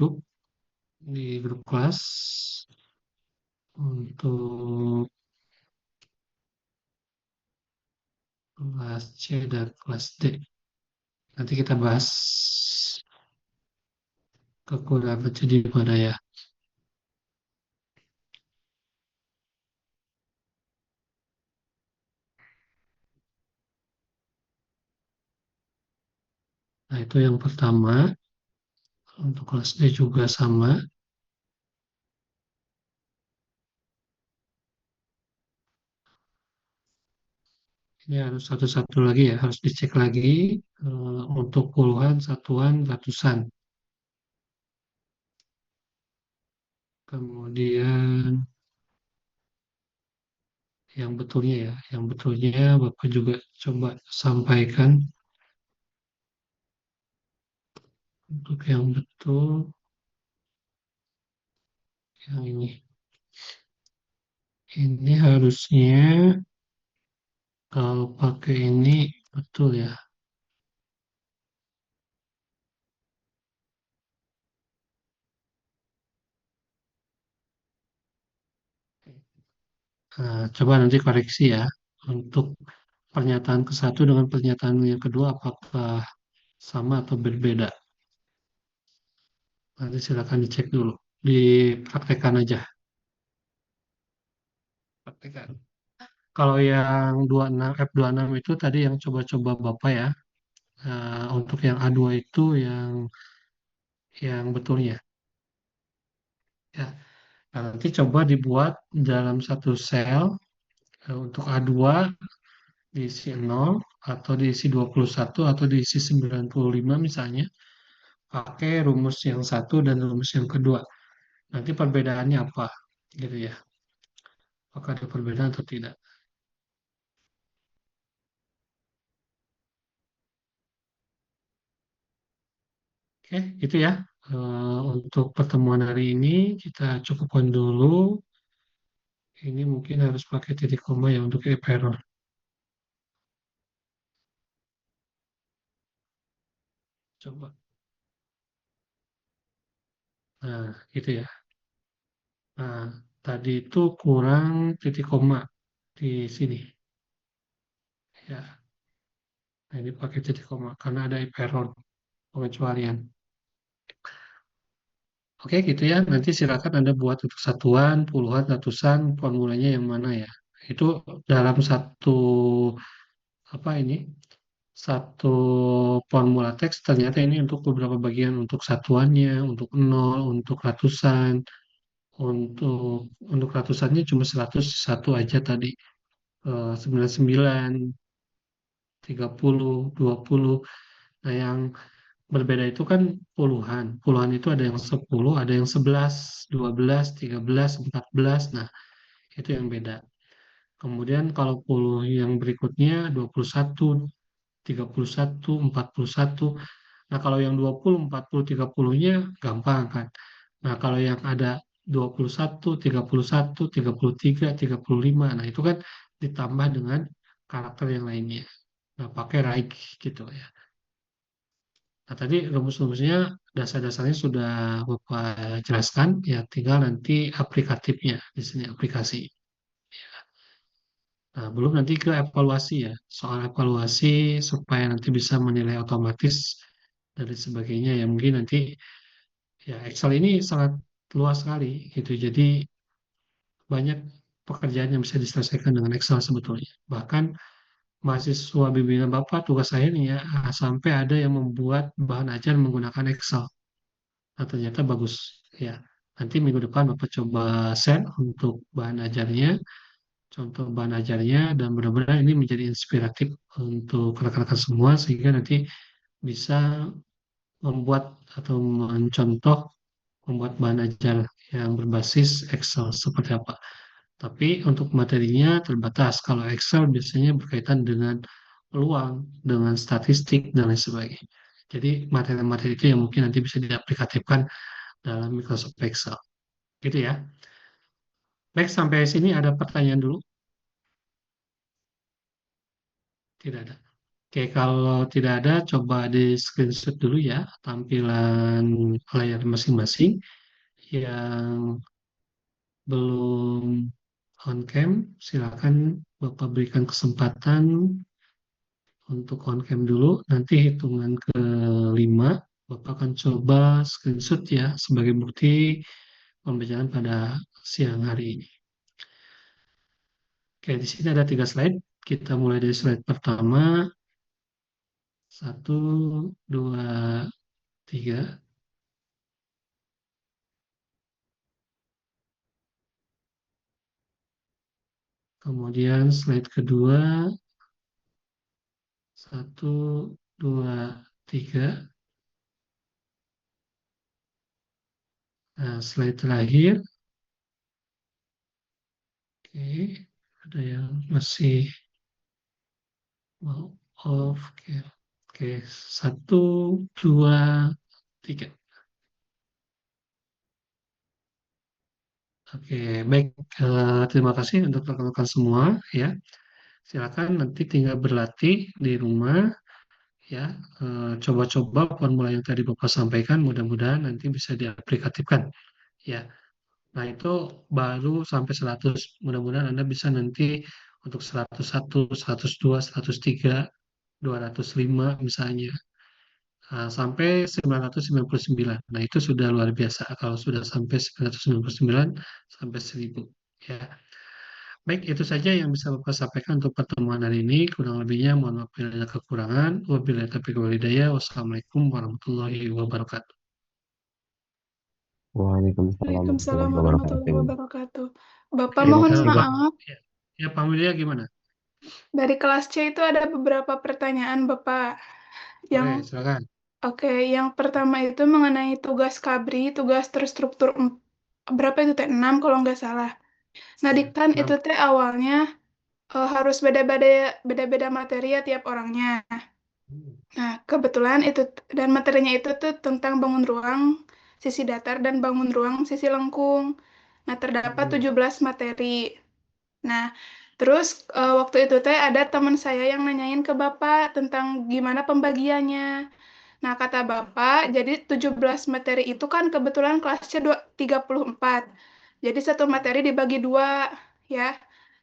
grup kelas untuk kelas C dan kelas D. Nanti kita bahas kekurangan di mana ya. Nah, itu yang pertama. Untuk kelas D juga sama. Ini harus satu-satu lagi ya, harus dicek lagi untuk puluhan, satuan, ratusan. Kemudian yang betulnya ya, yang betulnya Bapak juga coba sampaikan untuk yang betul, yang ini. Ini harusnya kalau pakai ini betul ya. Nah, coba nanti koreksi ya untuk pernyataan ke satu dengan pernyataan yang kedua apakah sama atau berbeda. Nanti silakan dicek dulu, dipraktekkan aja. Praktekkan. Kalau yang 26 F26 itu tadi yang coba-coba Bapak ya. Untuk yang A2 itu yang betulnya. Ya. Nah, nanti coba dibuat dalam satu sel untuk A2 diisi 0 atau diisi 21 atau diisi 95 misalnya pakai rumus yang satu dan rumus yang kedua. Nanti perbedaannya apa? Gitu ya. Apakah ada perbedaan atau tidak? Oke, itu ya. Untuk pertemuan hari ini kita cukupkan dulu. Ini mungkin harus pakai titik koma ya untuk error. Coba. Nah, gitu ya. Nah, tadi itu kurang titik koma di sini. Ya, nah ini pakai titik koma karena ada error pengecualian. Oke, gitu ya. Nanti silakan Anda buat untuk satuan, puluhan, ratusan, formulanya yang mana ya. Itu dalam satu apa ini? Satu formula teks ternyata ini untuk beberapa bagian untuk satuannya, untuk nol, untuk ratusan, untuk ratusannya cuma 101 aja tadi. 99, 30, 20. Nah, yang berbeda itu kan puluhan. Puluhan itu ada yang 10, ada yang 11, 12, 13, 14. Nah, itu yang beda. Kemudian kalau puluh yang berikutnya 21, 31, 41. Nah, kalau yang 20, 40, 30-nya gampang kan. Nah, kalau yang ada 21, 31, 33, 35, nah itu kan ditambah dengan karakter yang lainnya. Nah, pakai Raik gitu ya. Nah, tadi rumus-rumusnya, dasar-dasarnya sudah Bapak jelaskan, ya tinggal nanti aplikatifnya di sini aplikasi. Nah, belum nanti ke evaluasi ya, soal evaluasi supaya nanti bisa menilai otomatis dan lain sebagainya ya mungkin nanti ya Excel ini sangat luas sekali gitu. Jadi banyak pekerjaan yang bisa diselesaikan dengan Excel sebetulnya. Bahkan mahasiswa bimbingan Bapak tugas saya nih ya sampai ada yang membuat bahan ajar menggunakan Excel. Nah, ternyata bagus ya. Nanti minggu depan Bapak coba share untuk bahan ajarnya, contoh bahan ajarnya dan mudah-mudahan ini menjadi inspiratif untuk rekan-rekan semua sehingga nanti bisa membuat atau mencontoh membuat bahan ajar yang berbasis Excel seperti apa. Tapi untuk materinya terbatas. Kalau Excel biasanya berkaitan dengan peluang, dengan statistik, dan lain sebagainya. Jadi materi-materi itu yang mungkin nanti bisa diaplikasikan dalam Microsoft Excel. Gitu ya. Baik, sampai sini ada pertanyaan dulu? Tidak ada. Oke, kalau tidak ada, coba di screenshot dulu ya tampilan layar masing-masing yang belum on cam. Silakan Bapak berikan kesempatan untuk on cam dulu. Nanti hitungan ke-5, Bapak akan coba screenshot ya sebagai bukti pembelajaran pada siang hari ini. Oke, di sini ada 3 slide. Kita mulai dari slide pertama. 1, 2, 3. Kemudian slide kedua, 1, 2, 3. Nah, slide terakhir. Oke, ada yang masih mau off. Oke, oke, 1, 2, 3. Oke, baik. Terima kasih untuk rekan-rekan semua ya. Silakan nanti tinggal berlatih di rumah ya. Coba-coba formula yang tadi Bapak sampaikan, mudah-mudahan nanti bisa diaplikasikan ya. Nah, itu baru sampai 100. Mudah-mudahan Anda bisa nanti untuk 101, 102, 103, 205 misalnya. Nah, sampai 999. Nah, itu sudah luar biasa kalau sudah sampai 999 sampai 1000. Ya. Baik, itu saja yang bisa Bapak sampaikan untuk pertemuan hari ini. Kurang lebihnya mohon maaf bila ada kekurangan. Wabillahi taufiq wal hidayah. Wassalamualaikum warahmatullahi wabarakatuh. Waalaikumsalam Waalaikumsalam warahmatullahi warahmatullahi wabarakatuh. wabarakatuh. Bapak Oke, Terima mohon kasih, Pak. maaf, Ya, ya Pak Widya gimana? dari kelas C itu ada beberapa pertanyaan Bapak. Boleh, Yang silakan. Oke, yang pertama itu mengenai tugas KABRI, tugas terstruktur berapa itu teh? 6 kalau nggak salah. Nah, Ya, Diktan itu 6. teh awalnya harus beda-beda beda-beda materi ya tiap orangnya. Nah, kebetulan itu dan materinya itu tuh tentang bangun ruang sisi datar dan bangun ruang sisi lengkung. Nah, terdapat Hmm. 17 materi. Nah, terus waktu itu teh ada teman saya yang nanyain ke Bapak tentang gimana pembagiannya. Nah, kata Bapak, jadi 17 materi itu kan kebetulan kelasnya 34. Jadi satu materi dibagi dua, ya.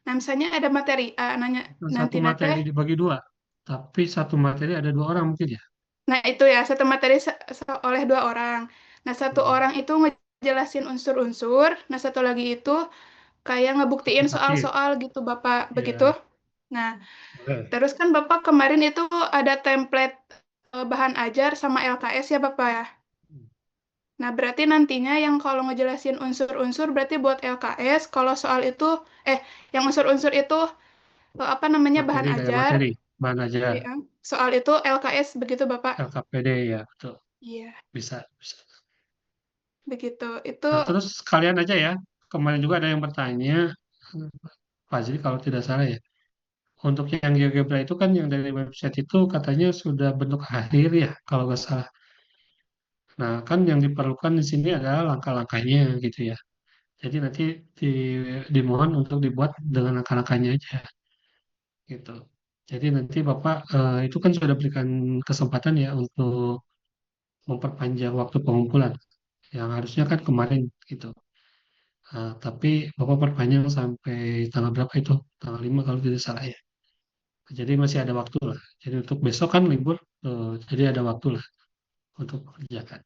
Nah, misalnya ada materi A, nanya Bukan nanti satu nate. materi dibagi 2, tapi satu materi ada 2 orang mungkin ya. Nah, itu ya, satu materi oleh dua orang. Nah, satu Hmm. orang itu ngejelasin unsur-unsur. Nah, satu lagi itu kayak ngebuktiin Aplikatif. soal-soal gitu, Bapak. Begitu? Ya, Nah, boleh. terus kan Bapak kemarin itu ada template bahan ajar sama LKS ya, Bapak ya? Nah, berarti nantinya yang kalau ngejelasin unsur-unsur berarti buat LKS, kalau soal itu, yang unsur-unsur itu, apa namanya, bahan Materi kayak ajar, materi, bahan ajar, ya. Soal itu LKS, begitu Bapak? LKPD ya, betul. Iya, Bisa, bisa. begitu. Itu, Nah, terus kalian aja ya. Kemarin juga ada yang bertanya, Fazli kalau tidak salah ya. Untuk yang GeoGebra itu kan yang dari website itu katanya sudah bentuk akhir ya, kalau nggak salah. Nah, kan yang diperlukan di sini adalah langkah-langkahnya gitu ya. Jadi nanti di, dimohon untuk dibuat dengan langkah-langkahnya aja gitu. Jadi nanti Bapak itu kan sudah berikan kesempatan ya untuk memperpanjang waktu pengumpulan yang harusnya kan kemarin gitu. Tapi Bapak perpanjang sampai tanggal berapa itu? Tanggal 5 kalau tidak salah ya. Jadi masih ada waktu lah. Jadi untuk besok kan libur, jadi ada waktu lah untuk mengerjakan.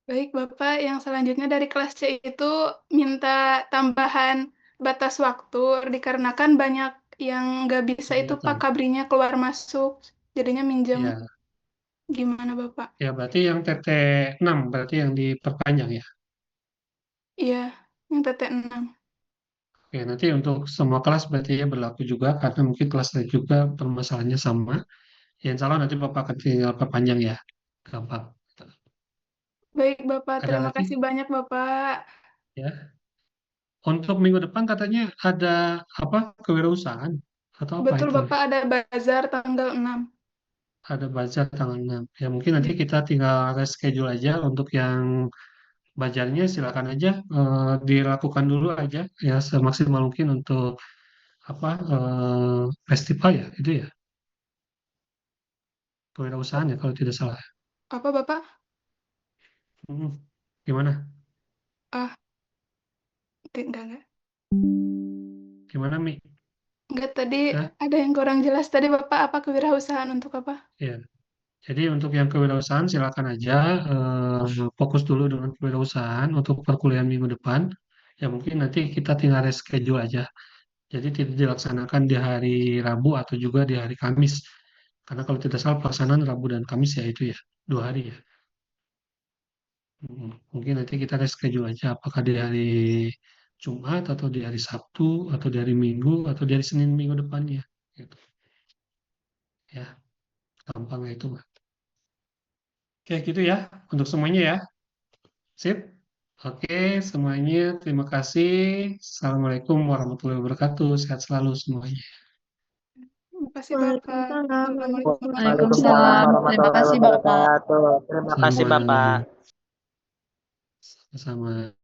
baik Bapak, yang selanjutnya dari kelas C itu minta tambahan batas waktu, dikarenakan banyak yang nggak bisa itu Pak Kegiatan. kabrinya keluar masuk, jadinya minjem. Ya, Gimana Bapak? ya berarti yang TT 6 berarti yang diperpanjang ya. Iya, yang TT6. Oke, nanti untuk semua kelas berarti ya berlaku juga karena mungkin kelas lain juga permasalahannya sama. Ya, insya Allah nanti Bapak akan tinggal perpanjang ya. Gampang. Baik Bapak, Ada terima lagi? kasih banyak Bapak. Ya. Untuk minggu depan katanya ada apa kewirausahaan atau apa Betul itu ya? Bapak, ada bazar tanggal 6. Ada bazar tanggal 6. Ya mungkin nanti Ya. kita tinggal reschedule aja untuk yang bazarnya silakan aja dilakukan dulu aja ya semaksimal mungkin untuk apa festival ya itu ya kewirausahaan ya kalau tidak salah. Apa Bapak? Hmm, gimana? Ah, enggak. Gimana Mi? Enggak, tadi Hah? ada yang kurang jelas tadi Bapak, apa kewirausahaan untuk apa? Ya. Jadi untuk yang kewirausahaan silakan aja fokus dulu dengan kewirausahaan untuk perkuliahan minggu depan. Ya mungkin nanti kita tinggal reschedule aja. Jadi tidak dilaksanakan di hari Rabu atau juga di hari Kamis. Karena kalau tidak salah pelaksanaan Rabu dan Kamis ya itu ya 2 hari ya. Mungkin nanti kita reschedule aja apakah di hari Jumat atau di hari Sabtu atau di hari Minggu atau di hari Senin minggu depannya. Gitu. Ya, gampang itu mah. Oke, gitu ya untuk semuanya ya. Sip. Oke, semuanya terima kasih. Assalamualaikum warahmatullahi wabarakatuh. Sehat selalu semuanya. Terima kasih Bapak. Waalaikumsalam Assalamualaikum warahmatullahi Waalaikumsalam Waalaikumsalam. wabarakatuh. Terima warahmatullahi kasih Bapak. wabarakatuh. Terima kasih Sama, Bapak. sama.